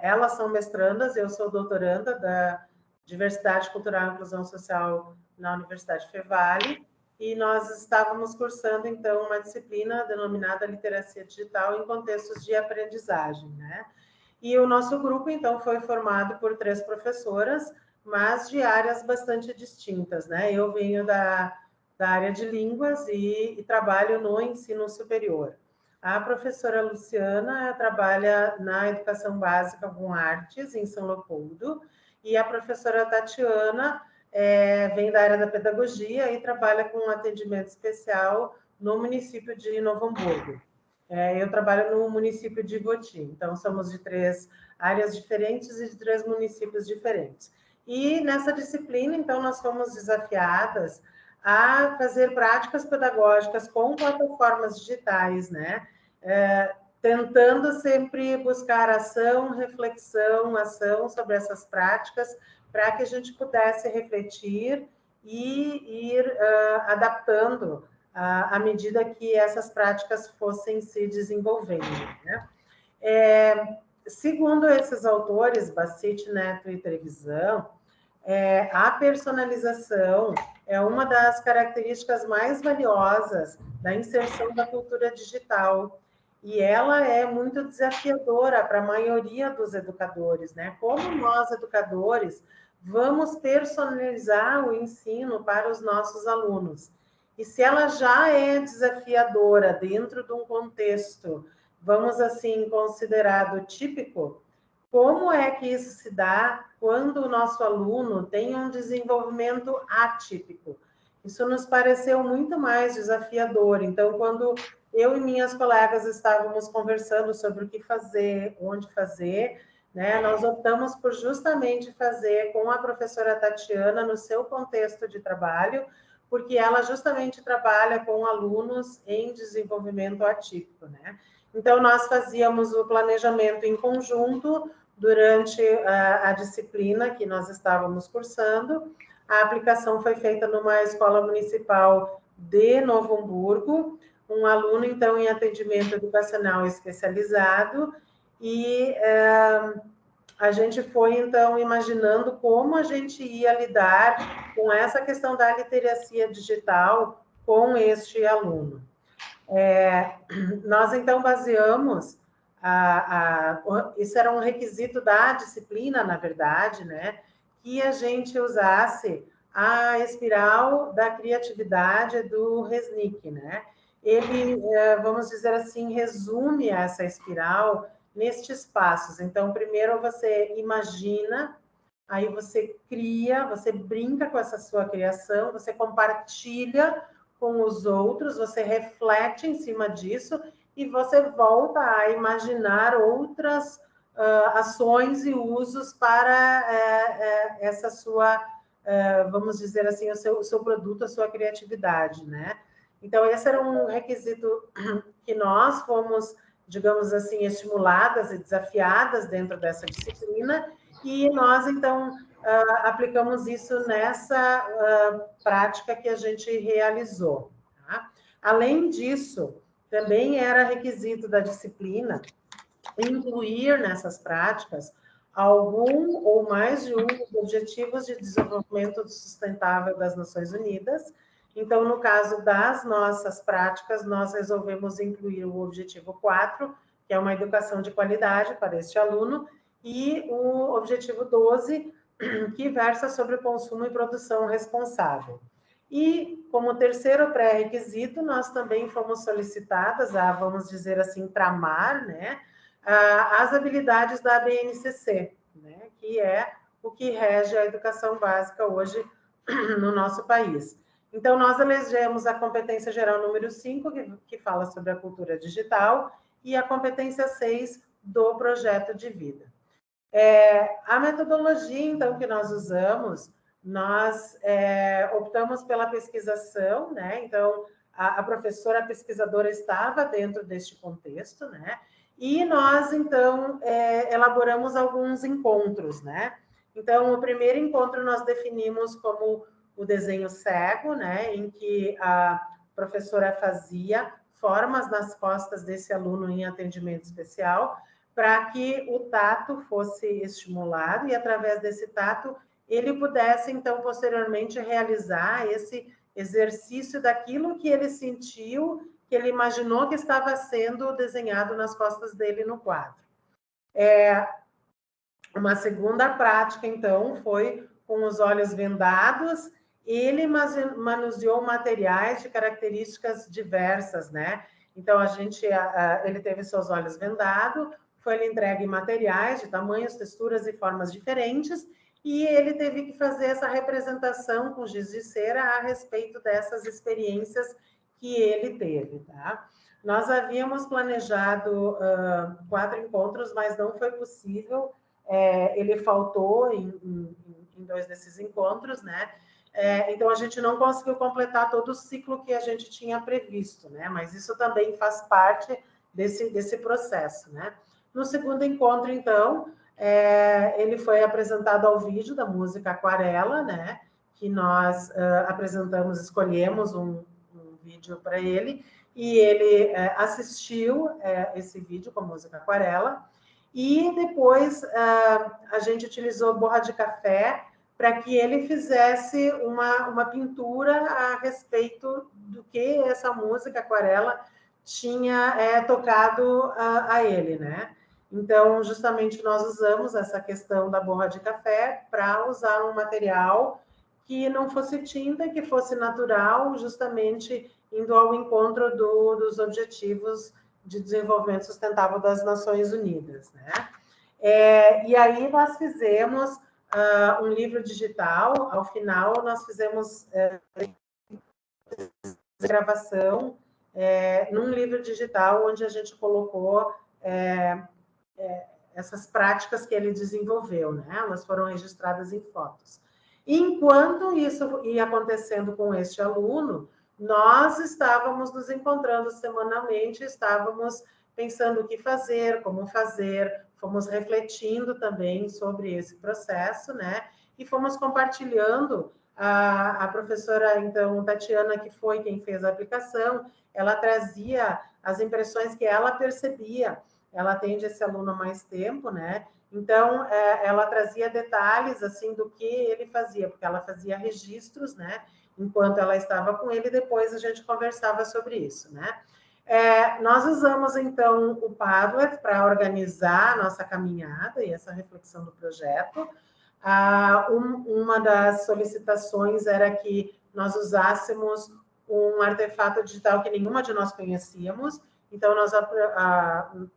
elas são mestrandas, eu sou doutoranda da Diversidade Cultural e Inclusão Social na Universidade Fevale, e nós estávamos cursando, então, uma disciplina denominada Literacia Digital em contextos de aprendizagem, né? E o nosso grupo, então, foi formado por 3 professoras, mas de áreas bastante distintas, né? Eu venho da área de línguas e trabalho no ensino superior. A professora Luciana trabalha na educação básica com artes, em São Leopoldo, e a professora Tatiana vem da área da pedagogia e trabalha com atendimento especial no município de Novo Hamburgo. Eu trabalho no município de Ivoti, então somos de 3 áreas diferentes e de 3 municípios diferentes. E nessa disciplina, então, nós fomos desafiadas a fazer práticas pedagógicas com plataformas digitais, né? Tentando sempre buscar ação, reflexão, ação sobre essas práticas, para que a gente pudesse refletir e ir adaptando à medida que essas práticas fossem se desenvolvendo, né? Segundo esses autores, Bassett, Neto e Trevisan, a personalização é uma das características mais valiosas da inserção da cultura digital, e ela é muito desafiadora para a maioria dos educadores, né? Como nós, educadores, vamos personalizar o ensino para os nossos alunos? E se ela já é desafiadora dentro de um contexto, vamos assim, considerado típico, como é que isso se dá quando o nosso aluno tem um desenvolvimento atípico? Isso nos pareceu muito mais desafiador. Então, quando eu e minhas colegas estávamos conversando sobre o que fazer, onde fazer, né, nós optamos por justamente fazer com a professora Tatiana no seu contexto de trabalho, porque ela justamente trabalha com alunos em desenvolvimento atípico, né? Então, nós fazíamos o planejamento em conjunto durante a disciplina que nós estávamos cursando. A aplicação foi feita numa escola municipal de Novo Hamburgo, um aluno, então, em atendimento educacional especializado, e a gente foi, então, imaginando como a gente ia lidar com essa questão da literacia digital com este aluno. Nós, então, baseamos, isso era um requisito da disciplina, na verdade, né, que a gente usasse a espiral da criatividade do Resnick, né? Ele, vamos dizer assim, resume essa espiral nestes passos. Então, primeiro você imagina, aí você cria, você brinca com essa sua criação, você compartilha com os outros, você reflete em cima disso e você volta a imaginar outras ações e usos para essa sua, vamos dizer assim, o seu produto, a sua criatividade, né? Então, esse era um requisito que nós fomos, digamos assim, estimuladas e desafiadas dentro dessa disciplina, e nós, então, aplicamos isso nessa prática que a gente realizou. Tá? Além disso, também era requisito da disciplina incluir nessas práticas algum ou mais de um dos Objetivos de Desenvolvimento Sustentável das Nações Unidas. Então, no caso das nossas práticas, nós resolvemos incluir o Objetivo 4, que é uma educação de qualidade para este aluno, e o Objetivo 12, que versa sobre o consumo e produção responsável. E, como terceiro pré-requisito, nós também fomos solicitadas a, vamos dizer assim, tramar, né, as habilidades da BNCC, né, que é o que rege a educação básica hoje no nosso país. Então, nós elegemos a competência geral número 5, que fala sobre a cultura digital, e a competência 6 do projeto de vida. A metodologia, então, que nós usamos, nós optamos pela pesquisação, né? Então, a professora pesquisadora estava dentro deste contexto, né? E nós, então, elaboramos alguns encontros, né? Então, o primeiro encontro nós definimos como o desenho cego, né? Em que a professora fazia formas nas costas desse aluno em atendimento especial, para que o tato fosse estimulado e, através desse tato, ele pudesse, então, posteriormente, realizar esse exercício daquilo que ele sentiu, que ele imaginou que estava sendo desenhado nas costas dele no quadro. Uma segunda prática, então, foi com os olhos vendados, ele manuseou materiais de características diversas, né? Então, ele teve seus olhos vendados, foi-lhe entregue materiais de tamanhos, texturas e formas diferentes, e ele teve que fazer essa representação com giz de cera a respeito dessas experiências que ele teve, tá? Nós havíamos planejado 4 encontros, mas não foi possível, ele faltou em 2 desses encontros, né? Então, a gente não conseguiu completar todo o ciclo que a gente tinha previsto, né? Mas isso também faz parte desse processo, né? No segundo encontro, então, ele foi apresentado ao vídeo da música Aquarela, né? Que nós apresentamos, escolhemos um vídeo para ele, e ele assistiu esse vídeo com a música Aquarela, e depois a gente utilizou borra de café para que ele fizesse uma pintura a respeito do que essa música Aquarela tinha tocado a ele, né? Então, justamente, nós usamos essa questão da borra de café para usar um material que não fosse tinta, que fosse natural, justamente indo ao encontro dos Objetivos de Desenvolvimento Sustentável das Nações Unidas, né? E aí nós fizemos um livro digital. Ao final, nós fizemos gravação num livro digital, onde a gente colocou essas práticas que ele desenvolveu, né? Elas foram registradas em fotos. E enquanto isso ia acontecendo com este aluno, nós estávamos nos encontrando semanalmente, estávamos pensando o que fazer, como fazer, fomos refletindo também sobre esse processo, né? E fomos compartilhando. A professora, então, Tatiana, que foi quem fez a aplicação, ela trazia as impressões que ela percebia. Ela atende esse aluno há mais tempo, né? Então, ela trazia detalhes, assim, do que ele fazia, porque ela fazia registros, né? Enquanto ela estava com ele, depois a gente conversava sobre isso, né? Nós usamos, então, o Padlet para organizar a nossa caminhada e essa reflexão do projeto. Uma das solicitações era que nós usássemos um artefato digital que nenhuma de nós conhecíamos. Então, nós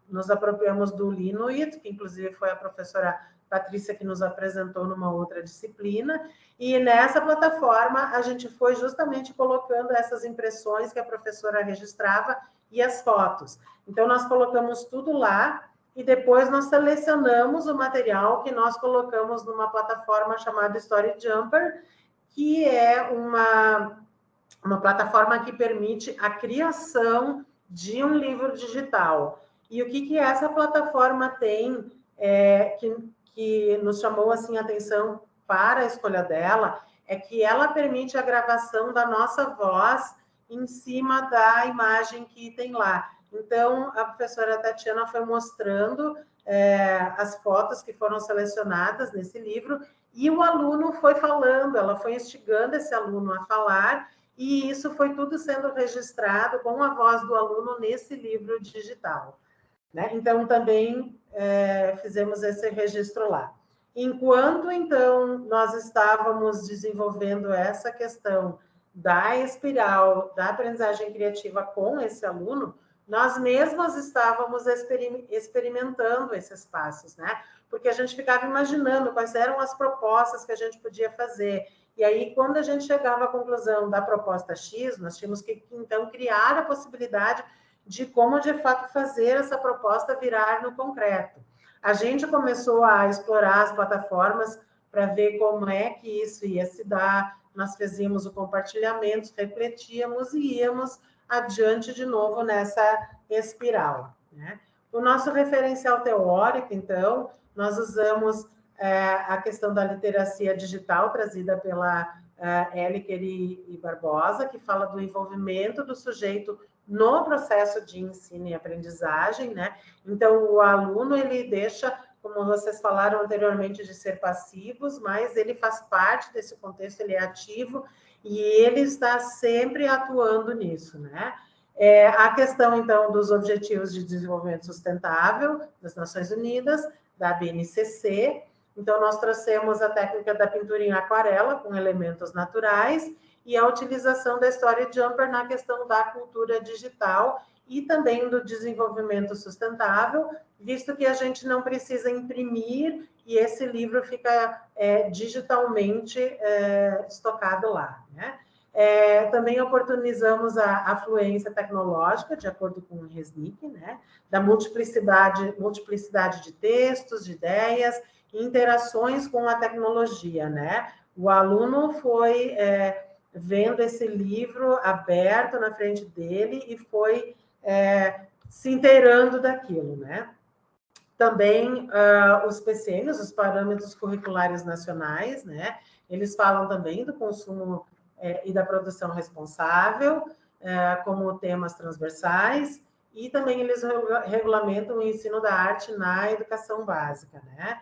nos apropriamos do Linuit, que inclusive foi a professora Patrícia que nos apresentou numa outra disciplina, e nessa plataforma a gente foi justamente colocando essas impressões que a professora registrava e as fotos. Então, nós colocamos tudo lá, e depois nós selecionamos o material que nós colocamos numa plataforma chamada Story Jumper, que é uma plataforma que permite a criação de um livro digital. E o que essa plataforma tem que nos chamou assim, a atenção para a escolha dela, é que ela permite a gravação da nossa voz em cima da imagem que tem lá. Então, a professora Tatiana foi mostrando as fotos que foram selecionadas nesse livro, e o aluno foi falando, ela foi instigando esse aluno a falar, e isso foi tudo sendo registrado com a voz do aluno nesse livro digital, né? Então, também fizemos esse registro lá. Enquanto, então, nós estávamos desenvolvendo essa questão da espiral, da aprendizagem criativa com esse aluno, nós mesmos estávamos experimentando esses passos, né? Porque a gente ficava imaginando quais eram as propostas que a gente podia fazer. E aí, quando a gente chegava à conclusão da proposta X, nós tínhamos que, então, criar a possibilidade de como, de fato, fazer essa proposta virar no concreto. A gente começou a explorar as plataformas para ver como é que isso ia se dar. Nós fizemos o compartilhamento, refletíamos e íamos adiante de novo nessa espiral, né? O nosso referencial teórico, então, nós usamos a questão da literacia digital trazida pela Eliker e Barbosa, que fala do envolvimento do sujeito no processo de ensino e aprendizagem, né? Então, o aluno, ele deixa, como vocês falaram anteriormente, de ser passivos, mas ele faz parte desse contexto, ele é ativo e ele está sempre atuando nisso, né? A questão, então, dos Objetivos de Desenvolvimento Sustentável das Nações Unidas, da BNCC. Então, nós trouxemos a técnica da pintura em aquarela com elementos naturais e a utilização da Story Jumper na questão da cultura digital e também do desenvolvimento sustentável, visto que a gente não precisa imprimir e esse livro fica digitalmente estocado lá, né? Também oportunizamos a fluência tecnológica, de acordo com o Resnick, né? Da multiplicidade de textos, de ideias, interações com a tecnologia, né? O aluno foi vendo esse livro aberto na frente dele e foi se inteirando daquilo, né? Também os PCNs, os Parâmetros Curriculares Nacionais, né? Eles falam também do consumo e da produção responsável, como temas transversais, e também eles regulamentam o ensino da arte na educação básica, né?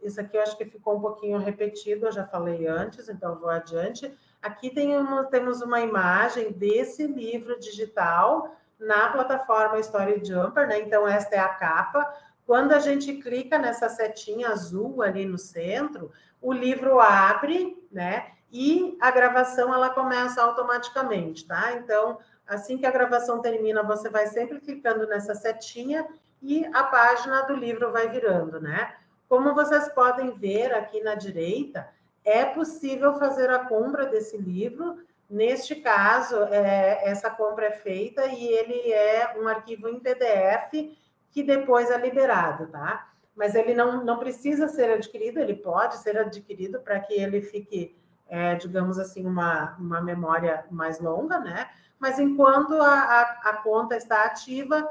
Isso aqui eu acho que ficou um pouquinho repetido, eu já falei antes, então eu vou adiante. Aqui temos uma imagem desse livro digital na plataforma Story Jumper, né? Então, esta é a capa. Quando a gente clica nessa setinha azul ali no centro, o livro abre, né? E a gravação, ela começa automaticamente, tá? Então, assim que a gravação termina, você vai sempre clicando nessa setinha e a página do livro vai virando, né? Como vocês podem ver aqui na direita, é possível fazer a compra desse livro. Neste caso, essa compra é feita e ele é um arquivo em PDF que depois é liberado, tá? Mas ele não precisa ser adquirido, ele pode ser adquirido para que ele fique digamos assim, uma memória mais longa, né? Mas enquanto a conta está ativa,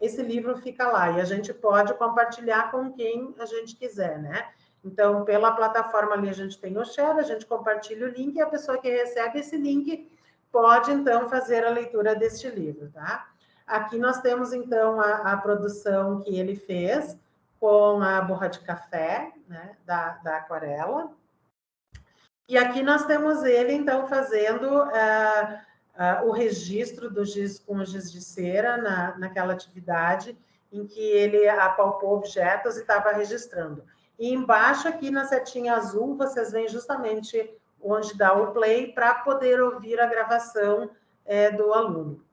esse livro fica lá e a gente pode compartilhar com quem a gente quiser, né? Então, pela plataforma ali, a gente tem o share, a gente compartilha o link e a pessoa que recebe esse link pode, então, fazer a leitura deste livro, tá? Aqui nós temos, então, a produção que ele fez com a borra de café, né, da aquarela. E aqui nós temos ele, então, fazendo o registro do giz com o giz de cera naquela atividade em que ele apalpou objetos e estava registrando. E embaixo, aqui na setinha azul, vocês veem justamente onde dá o play para poder ouvir a gravação do aluno.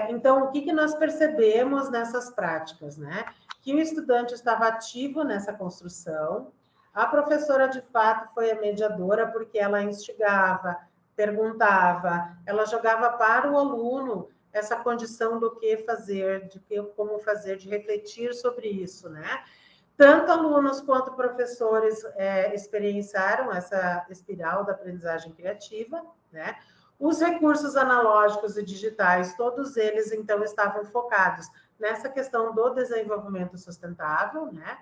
Então, o que nós percebemos nessas práticas, né? Que o estudante estava ativo nessa construção, a professora, de fato, foi a mediadora, porque ela instigava, perguntava, ela jogava para o aluno essa condição do que fazer, como fazer, de refletir sobre isso, né? Tanto alunos quanto professores experienciaram essa espiral da aprendizagem criativa, né? Os recursos analógicos e digitais, todos eles, então, estavam focados nessa questão do desenvolvimento sustentável, né?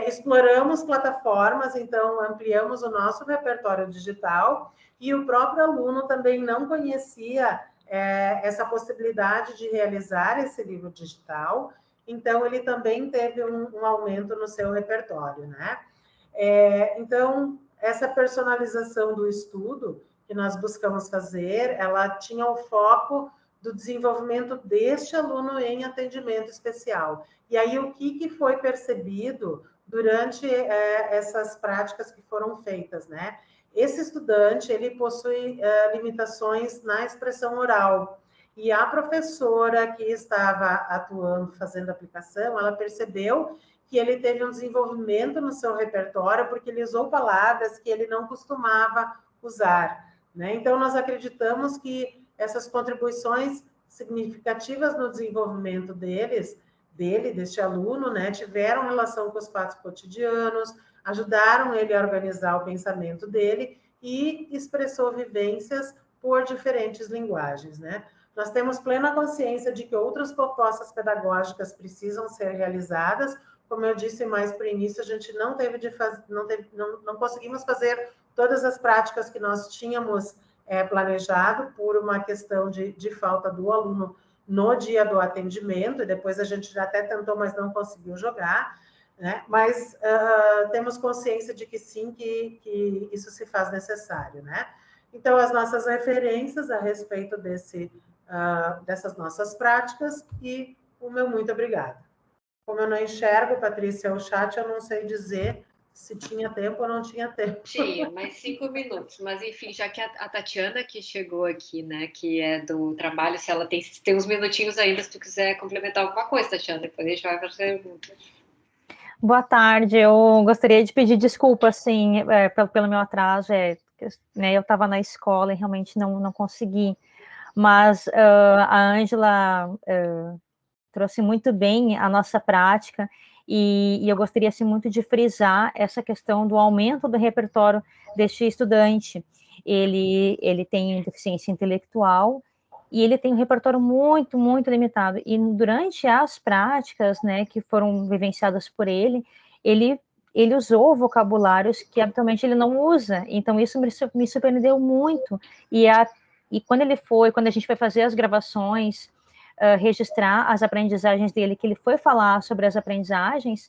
Exploramos plataformas, então, ampliamos o nosso repertório digital e o próprio aluno também não conhecia essa possibilidade de realizar esse livro digital, então, ele também teve um aumento no seu repertório, né? Então, essa personalização do estudo que nós buscamos fazer, ela tinha o foco do desenvolvimento deste aluno em atendimento especial. E aí, o que foi percebido durante essas práticas que foram feitas, né? Esse estudante, ele possui limitações na expressão oral. E a professora que estava atuando, fazendo a aplicação, ela percebeu que ele teve um desenvolvimento no seu repertório, porque ele usou palavras que ele não costumava usar, né? Então, nós acreditamos que essas contribuições significativas no desenvolvimento deste aluno, né, tiveram relação com os fatos cotidianos, ajudaram ele a organizar o pensamento dele e expressou vivências por diferentes linguagens, né? Nós temos plena consciência de que outras propostas pedagógicas precisam ser realizadas. Como eu disse mais para o início, a gente não conseguimos fazer todas as práticas que nós tínhamos planejado por uma questão de falta do aluno no dia do atendimento, e depois a gente já até tentou, mas não conseguiu jogar, né? Mas temos consciência de que sim, que isso se faz necessário, né? Então, as nossas referências a respeito dessas nossas práticas e o meu muito obrigada. Como eu não enxergo, Patrícia, o chat, eu não sei dizer se tinha tempo ou não tinha tempo. Tinha, mais 5 minutos. Mas, enfim, já que a Tatiana que chegou aqui, né, que é do trabalho, se ela tem uns minutinhos ainda, se tu quiser complementar alguma coisa, Tatiana, depois a gente vai para as perguntas. Boa tarde, eu gostaria de pedir desculpa, assim, pelo meu atraso, né, eu estava na escola e realmente não consegui, mas a Ângela trouxe muito bem a nossa prática, e eu gostaria, assim, muito de frisar essa questão do aumento do repertório deste estudante. Ele tem deficiência intelectual, e ele tem um repertório muito, muito limitado, e durante as práticas, né, que foram vivenciadas por ele usou vocabulários que habitualmente ele não usa, então isso me surpreendeu muito, e quando a gente foi fazer as gravações, registrar as aprendizagens dele, que ele foi falar sobre as aprendizagens,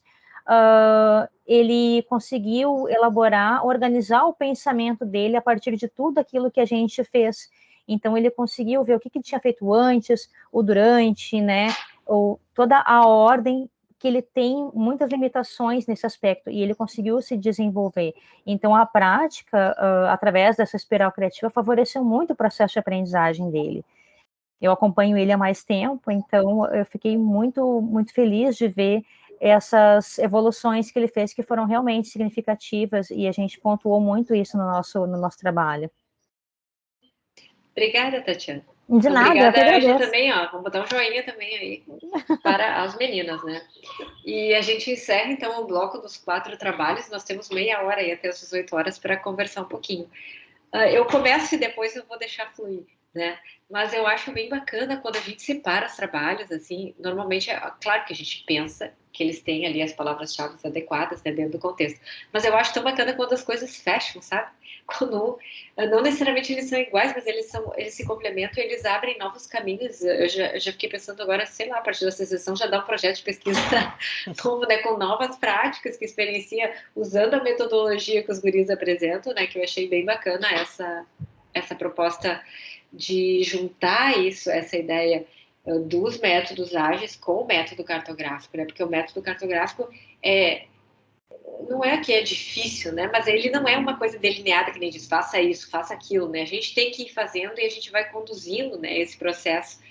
ele conseguiu elaborar, organizar o pensamento dele a partir de tudo aquilo que a gente fez. Então, ele conseguiu ver o que ele tinha feito antes, o durante, né, ou toda a ordem, que ele tem muitas limitações nesse aspecto, e ele conseguiu se desenvolver. Então, a prática, através dessa espiral criativa, favoreceu muito o processo de aprendizagem dele. Eu acompanho ele há mais tempo, então eu fiquei muito, muito feliz de ver essas evoluções que ele fez, que foram realmente significativas, e a gente pontuou muito isso no nosso trabalho. Obrigada, Tatiana. De nada, eu que Obrigada, Ângela, agradeço. também, ó. Vamos botar um joinha também aí para as meninas, né? E a gente encerra, então, o bloco dos 4 trabalhos. Nós temos meia hora aí até as 18 horas para conversar um pouquinho. Eu começo e depois eu vou deixar fluir, né? Mas eu acho bem bacana quando a gente separa os trabalhos, assim, normalmente, claro que a gente pensa que eles têm ali as palavras-chave adequadas, né, dentro do contexto, mas eu acho tão bacana quando as coisas fecham, sabe? Quando, não necessariamente eles são iguais, mas eles se complementam e eles abrem novos caminhos. Eu já fiquei pensando agora, sei lá, a partir dessa sessão já dá um projeto de pesquisa novo, né, com novas práticas que experiencia usando a metodologia que os guris apresentam, né, que eu achei bem bacana essa proposta de juntar isso, essa ideia dos métodos ágeis com o método cartográfico, né? Porque o método cartográfico não é que é difícil, né? Mas ele não é uma coisa delineada que nem diz, faça isso, faça aquilo, né? A gente tem que ir fazendo e a gente vai conduzindo, né, esse processo.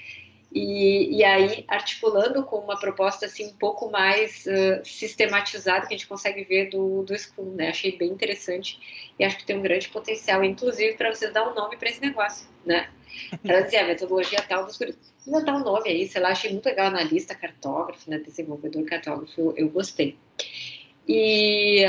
E aí, articulando com uma proposta assim, um pouco mais sistematizada, que a gente consegue ver do Scrum, né? Achei bem interessante e acho que tem um grande potencial, inclusive, para vocês dar um nome para esse negócio, né? Para dizer a metodologia tal dos guris. Ainda dá um nome aí, sei lá, achei muito legal, analista, cartógrafo, né? Desenvolvedor, cartógrafo, eu gostei. E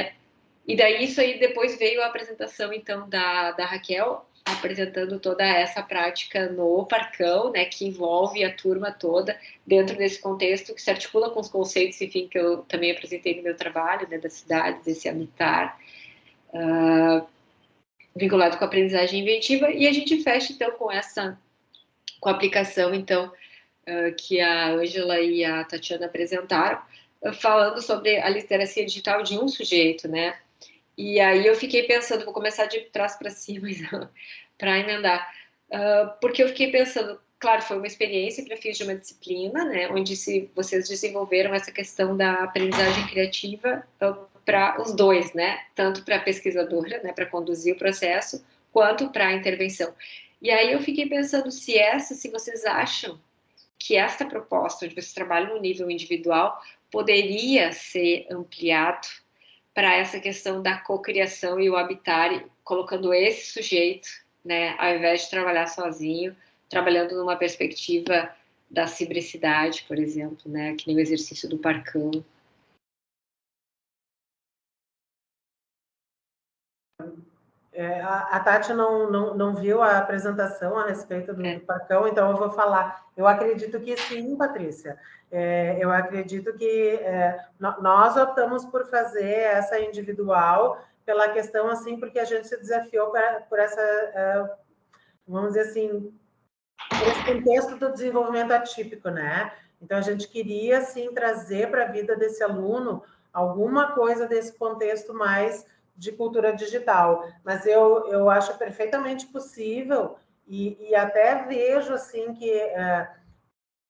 daí, isso aí, depois veio a apresentação, então, da Raquel, apresentando toda essa prática no Parcão, né, que envolve a turma toda dentro desse contexto, que se articula com os conceitos, enfim, que eu também apresentei no meu trabalho, né, das cidades, desse habitar, vinculado com a aprendizagem inventiva, e a gente fecha, então, com a aplicação, então, que a Ângela e a Tatiana apresentaram, falando sobre a literacia digital de um sujeito, né. E aí eu fiquei pensando, vou começar de trás para cima para emendar, porque eu fiquei pensando, claro, foi uma experiência para fins de uma disciplina, né, onde vocês desenvolveram essa questão da aprendizagem criativa para os dois, né, tanto para a pesquisadora, né, para conduzir o processo, quanto para a intervenção. E aí eu fiquei pensando se vocês acham que esta proposta, onde vocês trabalham no nível individual, poderia ser ampliado para essa questão da cocriação e o habitar, colocando esse sujeito, né, ao invés de trabalhar sozinho, trabalhando numa perspectiva da cibricidade, por exemplo, né, que nem o exercício do Parcão. A Tati não viu a apresentação a respeito do Parcão, então eu vou falar. Eu acredito que sim, Patrícia. Eu acredito que nós optamos por fazer essa individual pela questão, assim, porque a gente se desafiou por essa, vamos dizer assim, por esse contexto do desenvolvimento atípico, né? Então, a gente queria, sim, trazer para a vida desse aluno alguma coisa desse contexto mais de cultura digital. Mas eu acho perfeitamente possível e até vejo, assim, que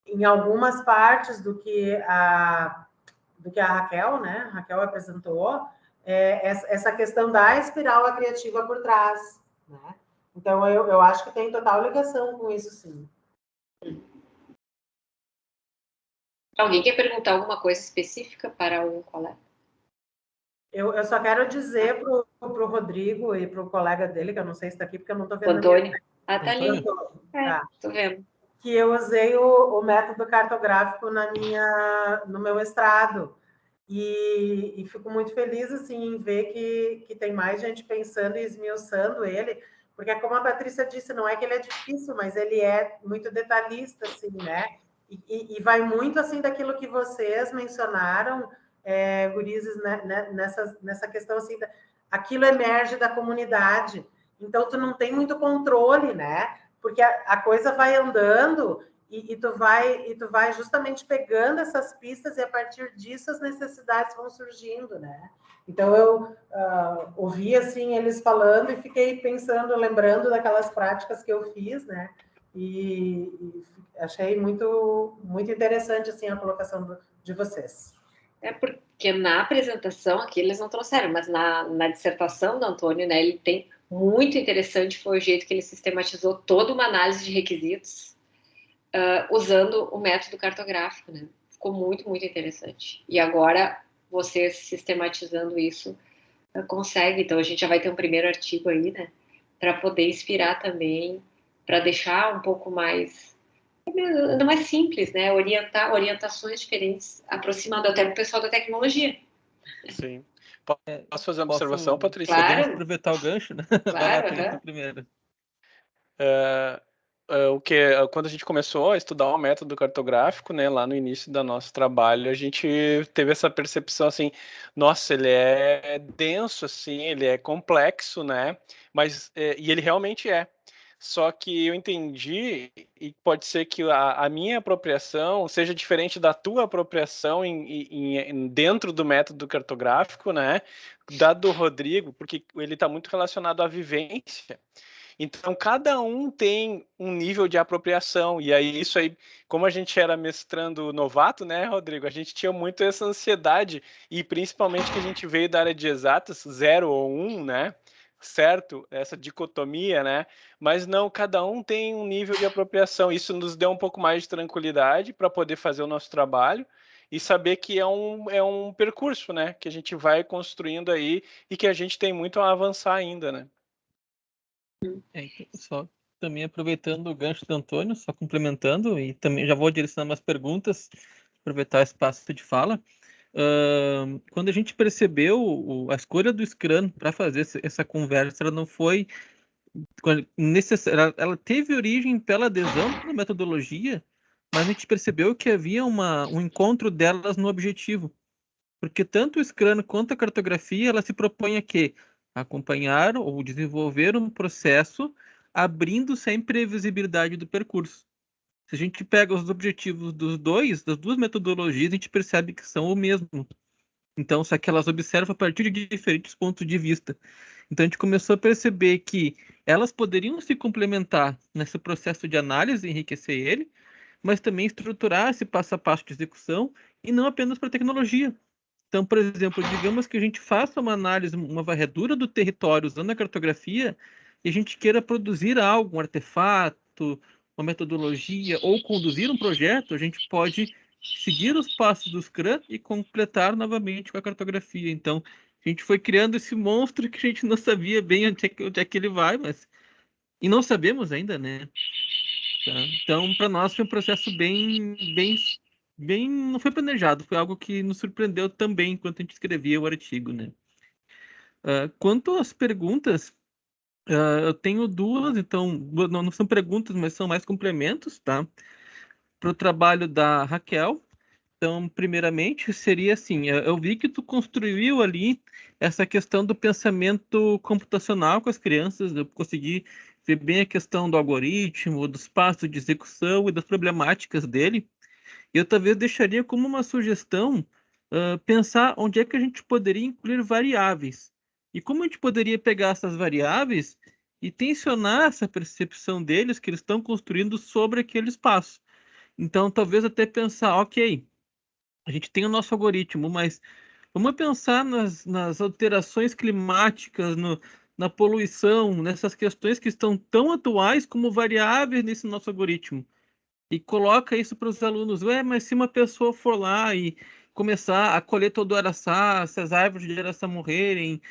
em algumas partes do que a Raquel, né? A Raquel apresentou, essa questão da espiral criativa por trás, né? Então, eu acho que tem total ligação com isso, sim. Alguém quer perguntar alguma coisa específica para o colega? Eu só quero dizer para o Rodrigo e para o colega dele, que eu não sei se está aqui, porque eu não estou vendo. Antônio. Tá ali. Tá. Estou vendo. Que eu usei o método cartográfico no meu mestrado. E fico muito feliz, assim, em ver que tem mais gente pensando e esmiuçando ele, porque, como a Patrícia disse, não é que ele é difícil, mas ele é muito detalhista, assim, né? E vai muito, assim, daquilo que vocês mencionaram, gurizes, né? Nessa questão, assim, aquilo emerge da comunidade. Então, tu não tem muito controle, né? Porque a coisa vai andando e tu vai justamente pegando essas pistas e a partir disso as necessidades vão surgindo, né? Então eu ouvi assim eles falando e fiquei pensando, lembrando daquelas práticas que eu fiz, né? E achei muito muito interessante assim a colocação de vocês. Porque na apresentação aqui eles não trouxeram, mas na dissertação do Antônio, né, ele tem muito interessante, foi o jeito que ele sistematizou toda uma análise de requisitos usando o método cartográfico, né? Ficou muito, muito interessante. E agora, vocês sistematizando isso, consegue. Então, a gente já vai ter um primeiro artigo aí, né? Para poder inspirar também para deixar um pouco mais simples, né? Orientações diferentes, aproximando até o pessoal da tecnologia. Sim. Posso fazer uma observação, Patrícia? Claro. Podemos aproveitar o gancho, né? Claro. Primeiro. Quando a gente começou a estudar o método cartográfico, né, lá no início do nosso trabalho, a gente teve essa percepção assim, nossa, ele é denso, assim, ele é complexo, né? Mas e ele realmente é. Só que eu entendi, e pode ser que a minha apropriação seja diferente da tua apropriação dentro do método cartográfico, né? Da do Rodrigo, porque ele está muito relacionado à vivência. Então, cada um tem um nível de apropriação, e aí isso aí, como a gente era mestrando novato, né, Rodrigo, a gente tinha muito essa ansiedade, e principalmente que a gente veio da área de exatas, 0 ou 1, né, certo? Essa dicotomia, né, mas não, cada um tem um nível de apropriação, isso nos deu um pouco mais de tranquilidade para poder fazer o nosso trabalho, e saber que é um percurso, né, que a gente vai construindo aí, e que a gente tem muito a avançar ainda, né. Só também aproveitando o gancho do Antônio, só complementando, e também já vou direcionar umas perguntas, aproveitar o espaço de fala. Quando a gente percebeu a escolha do Scrum para fazer essa conversa, ela não foi necessária, ela teve origem pela adesão da metodologia, mas a gente percebeu que havia um encontro delas no objetivo, porque tanto o Scrum quanto a cartografia, ela se propõe a quê? Acompanhar ou desenvolver um processo abrindo sem previsibilidade do percurso. Se a gente pega os objetivos das duas metodologias, a gente percebe que são o mesmo. Então, só que elas observam a partir de diferentes pontos de vista. Então, a gente começou a perceber que elas poderiam se complementar nesse processo de análise, enriquecer ele, mas também estruturar esse passo a passo de execução e não apenas para tecnologia. Então, por exemplo, digamos que a gente faça uma análise, uma varredura do território usando a cartografia e a gente queira produzir algo, um artefato, uma metodologia ou conduzir um projeto, a gente pode seguir os passos do Scrum e completar novamente com a cartografia. Então, a gente foi criando esse monstro que a gente não sabia bem onde é que ele vai, mas e não sabemos ainda, né? Então, para nós foi um processo bem, não foi planejado, foi algo que nos surpreendeu também enquanto a gente escrevia o artigo, né? Quanto às perguntas, eu tenho duas, então, não são perguntas, mas são mais complementos, tá? Para o trabalho da Raquel. Então, primeiramente, seria assim, eu vi que tu construiu ali essa questão do pensamento computacional com as crianças, eu consegui ver bem a questão do algoritmo, dos passos de execução e das problemáticas dele. Eu talvez deixaria como uma sugestão pensar onde é que a gente poderia incluir variáveis. E como a gente poderia pegar essas variáveis e tensionar essa percepção deles que eles estão construindo sobre aquele espaço. Então, talvez até pensar, ok, a gente tem o nosso algoritmo, mas vamos pensar nas alterações climáticas, na poluição, nessas questões que estão tão atuais como variáveis nesse nosso algoritmo. E coloca isso para os alunos. Mas se uma pessoa for lá e começar a colher todo o araçá, se as árvores de araçá morrerem,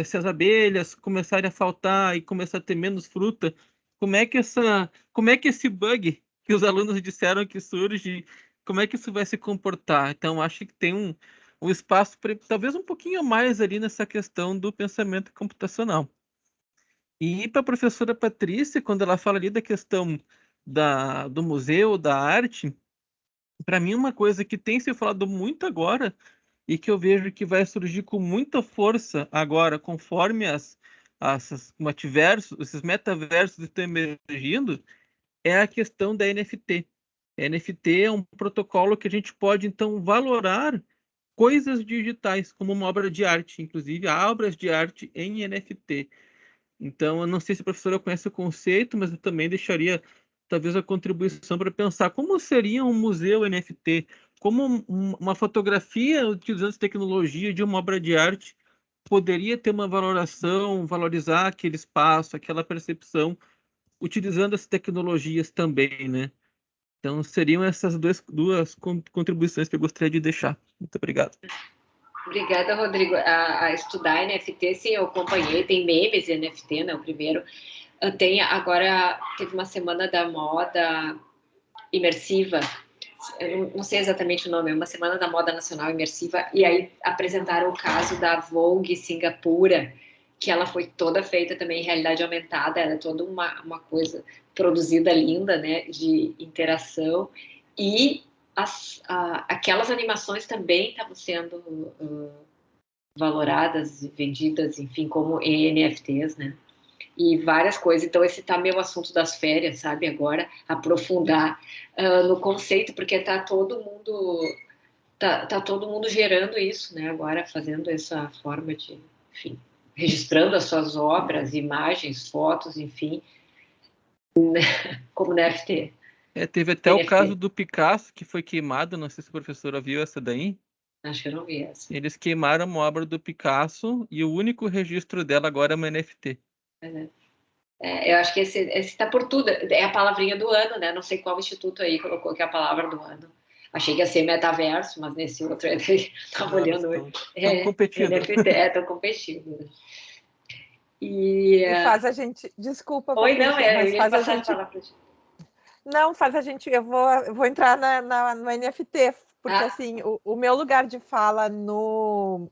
se as abelhas começarem a faltar e começar a ter menos fruta, como é que esse bug que os alunos disseram que surge, como é que isso vai se comportar? Então, acho que tem um espaço, talvez um pouquinho mais ali nessa questão do pensamento computacional. E para a professora Patrícia, quando ela fala ali da questão do museu, da arte, para mim uma coisa que tem se falado muito agora e que eu vejo que vai surgir com muita força agora, conforme esses metaversos estão emergindo, é a questão da NFT. A NFT é um protocolo que a gente pode, então, valorar coisas digitais como uma obra de arte, inclusive há obras de arte em NFT. Então, eu não sei se a professora conhece o conceito, mas eu também deixaria, talvez, a contribuição para pensar como seria um museu NFT, como uma fotografia utilizando tecnologia de uma obra de arte poderia ter uma valoração, valorizar aquele espaço, aquela percepção, utilizando as tecnologias também, né? Então, seriam essas duas contribuições que eu gostaria de deixar. Muito obrigado. Obrigada, Rodrigo. A estudar NFT, sim, eu acompanhei, tem memes NFT, né, o primeiro, Agora teve uma semana da moda imersiva, eu não sei exatamente o nome, é uma semana da moda nacional imersiva, e aí apresentaram o caso da Vogue Singapura, que ela foi toda feita também em realidade aumentada, era toda uma coisa produzida linda, né, de interação, e aquelas animações também estavam sendo valoradas e vendidas, enfim, como NFTs, né, e várias coisas. Então esse tá meu assunto das férias, sabe, agora, aprofundar no conceito, porque tá todo mundo gerando isso, né, agora fazendo essa forma de, enfim, registrando as suas obras, imagens, fotos, enfim, como NFT. Teve até o caso do Picasso, que foi queimado, não sei se a professora viu essa daí. Acho que eu não vi essa. Eles queimaram uma obra do Picasso e o único registro dela agora é uma NFT. Eu acho que esse está por tudo, é a palavrinha do ano, né? Não sei qual instituto aí colocou que é a palavra do ano. Achei que ia ser metaverso, mas nesse outro estava olhando. Estão competindo. NFT, estão competindo. E faz a gente. Desculpa, Oi, não, mas eu faz a passar gente. a palavra. Não, faz a gente. Eu vou entrar no NFT, porque assim, o meu lugar de fala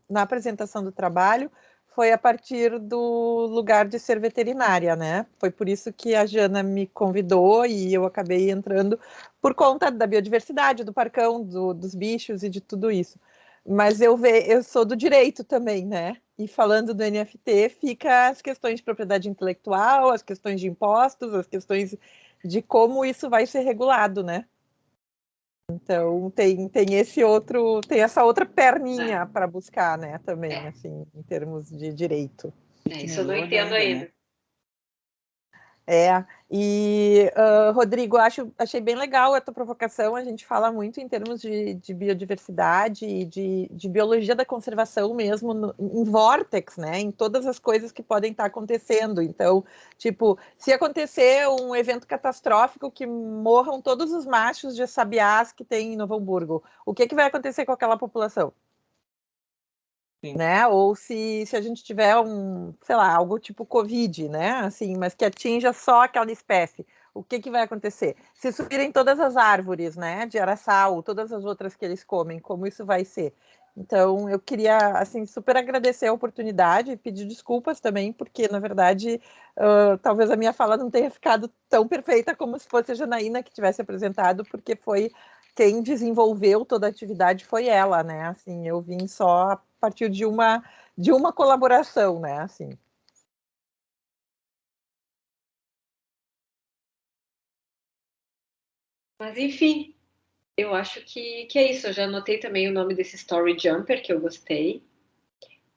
na apresentação do trabalho foi a partir do lugar de ser veterinária, né? Foi por isso que a Jana me convidou e eu acabei entrando por conta da biodiversidade, do parcão, dos bichos e de tudo isso. Mas eu sou do direito também, né? E falando do NFT, fica as questões de propriedade intelectual, as questões de impostos, as questões de como isso vai ser regulado, né? Então tem essa outra perninha para buscar, né? Também, assim, em termos de direito. Isso eu não entendo ainda. E Rodrigo, achei bem legal a tua provocação. A gente fala muito em termos de biodiversidade e de biologia da conservação mesmo, em vórtex, né? Em todas as coisas que podem estar acontecendo. Então, tipo, se acontecer um evento catastrófico que morram todos os machos de sabiás que tem em Novo Hamburgo, o que vai acontecer com aquela população? Né? Ou se a gente tiver sei lá, algo tipo Covid, né? Assim, mas que atinja só aquela espécie, o que vai acontecer? Se subirem todas as árvores, né? De araçal, todas as outras que eles comem, como isso vai ser? Então, eu queria, assim, super agradecer a oportunidade e pedir desculpas também, porque, na verdade, talvez a minha fala não tenha ficado tão perfeita como se fosse a Janaína que tivesse apresentado, porque foi quem desenvolveu toda a atividade foi ela, né? Assim, eu vim só a partir de uma colaboração, né? Assim. Mas enfim, eu acho que é isso. Eu já anotei também o nome desse Story Jumper que eu gostei.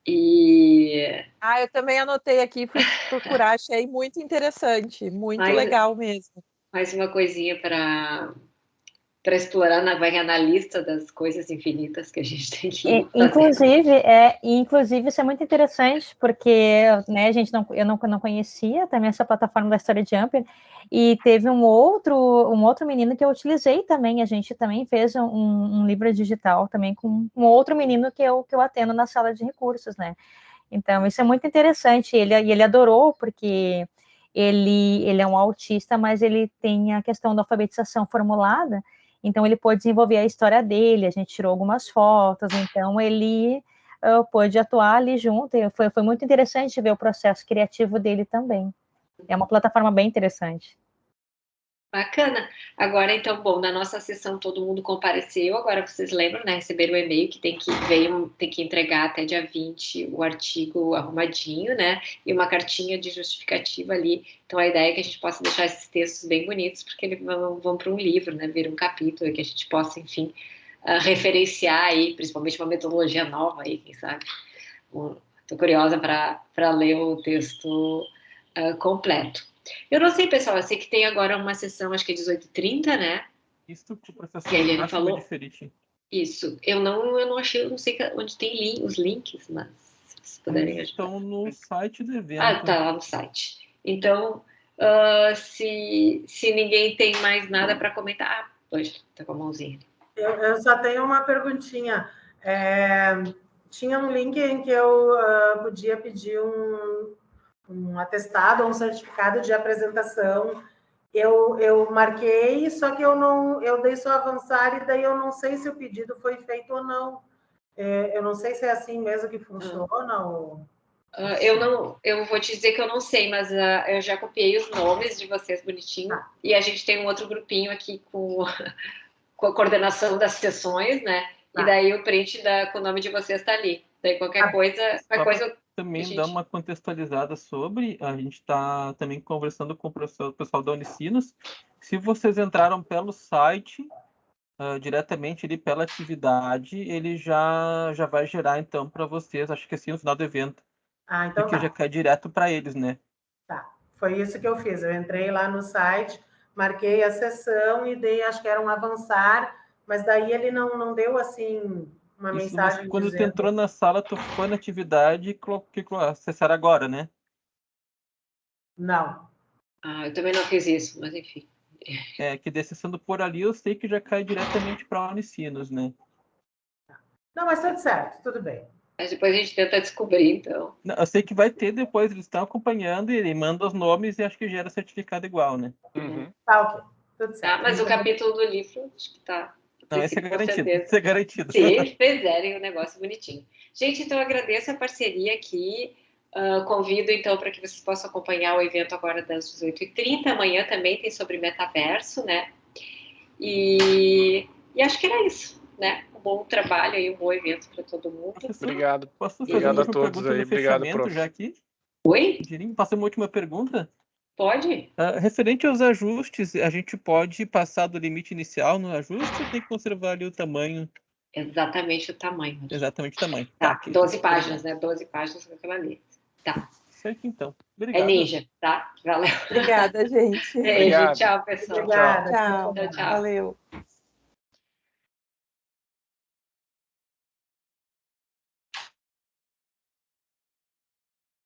Eu também anotei aqui, fui procurar, achei muito interessante, muito legal mesmo. Mais uma coisinha para explorar na lista das coisas infinitas que a gente tem que fazer. Inclusive, isso é muito interessante, porque, né, eu não conhecia também essa plataforma da Story Jumper, e teve um outro menino que eu utilizei também, a gente também fez um livro digital também com um outro menino que eu atendo na sala de recursos, né? Então, isso é muito interessante, ele adorou, porque ele é um autista, mas ele tem a questão da alfabetização formulada, então ele pôde desenvolver a história dele, a gente tirou algumas fotos, então ele pôde atuar ali junto, e foi muito interessante ver o processo criativo dele também. É uma plataforma bem interessante. Bacana. Agora, então, bom, na nossa sessão todo mundo compareceu, agora vocês lembram, né, receberam o e-mail que tem que entregar até dia 20 o artigo arrumadinho, né, e uma cartinha de justificativa ali. Então, a ideia é que a gente possa deixar esses textos bem bonitos, porque eles vão para um livro, né, vir um capítulo, que a gente possa, enfim, referenciar aí, principalmente uma metodologia nova aí, quem sabe. Estou curiosa para ler o texto completo. Eu não sei, pessoal, eu sei que tem agora uma sessão, acho que é 18h30, né? Isso que o professor que a Eliane falou. Diferente. Isso. Eu não achei, eu não sei onde tem os links, mas se vocês puderem ajudar. Estão no site do evento. Tá lá no site. Então, se ninguém tem mais nada para comentar... Pois, tá com a mãozinha. Eu só tenho uma perguntinha. Tinha um link em que eu podia pedir um atestado ou um certificado de apresentação. Eu marquei, só que eu dei só avançar, e daí eu não sei se o pedido foi feito ou não. Eu não sei se é assim mesmo que funciona. Ou... Eu vou te dizer que eu não sei, mas eu já copiei os nomes de vocês bonitinho, e a gente tem um outro grupinho aqui com a coordenação das sessões, né? E daí o print com o nome de vocês está ali. Daí qualquer coisa também dar uma contextualizada sobre, a gente está também conversando com o pessoal da Unicinos. Se vocês entraram pelo site, diretamente ali pela atividade, ele já vai gerar então para vocês, acho que assim, no final do evento. Então porque já cai direto para eles, né? Tá, foi isso que eu fiz. Eu entrei lá no site, marquei a sessão e dei, acho que era um avançar, mas daí ele não deu assim uma mensagem. Mas quando tu entrou na sala, tu foi na atividade e clicou acessar agora, né? Não. Eu também não fiz isso, mas enfim. Que descendo por ali, eu sei que já cai diretamente para a Unicinos, né? Não, mas tudo certo, tudo bem. Mas depois a gente tenta descobrir, então. Não, eu sei que vai ter depois, eles estão acompanhando e ele manda os nomes e acho que gera certificado igual, né? Tá, ok. Tudo certo. Mas o capítulo do livro, acho que tá. Não, esse é garantido. Esse é garantido. Se eles fizerem um negócio bonitinho. Gente, então eu agradeço a parceria aqui. Convido, então, para que vocês possam acompanhar o evento agora das 18h30. Amanhã também tem sobre metaverso, né? E acho que era isso, né? Um bom trabalho e um bom evento para todo mundo. Obrigado. Posso fazer Obrigado uma a todos aí. Obrigado, prof. Já aqui? Oi? Faço uma última pergunta? Pode. Referente aos ajustes, a gente pode passar do limite inicial no ajuste ou tem que conservar ali o tamanho? Exatamente o tamanho. Exatamente o tamanho. Tá, 12 páginas, né? 12 páginas com aquela ali. Tá. Certo, então. Obrigado. É ninja, tá? Valeu. Obrigada, gente. Beijo, tchau, pessoal. Obrigada. Tchau. Tchau. Valeu.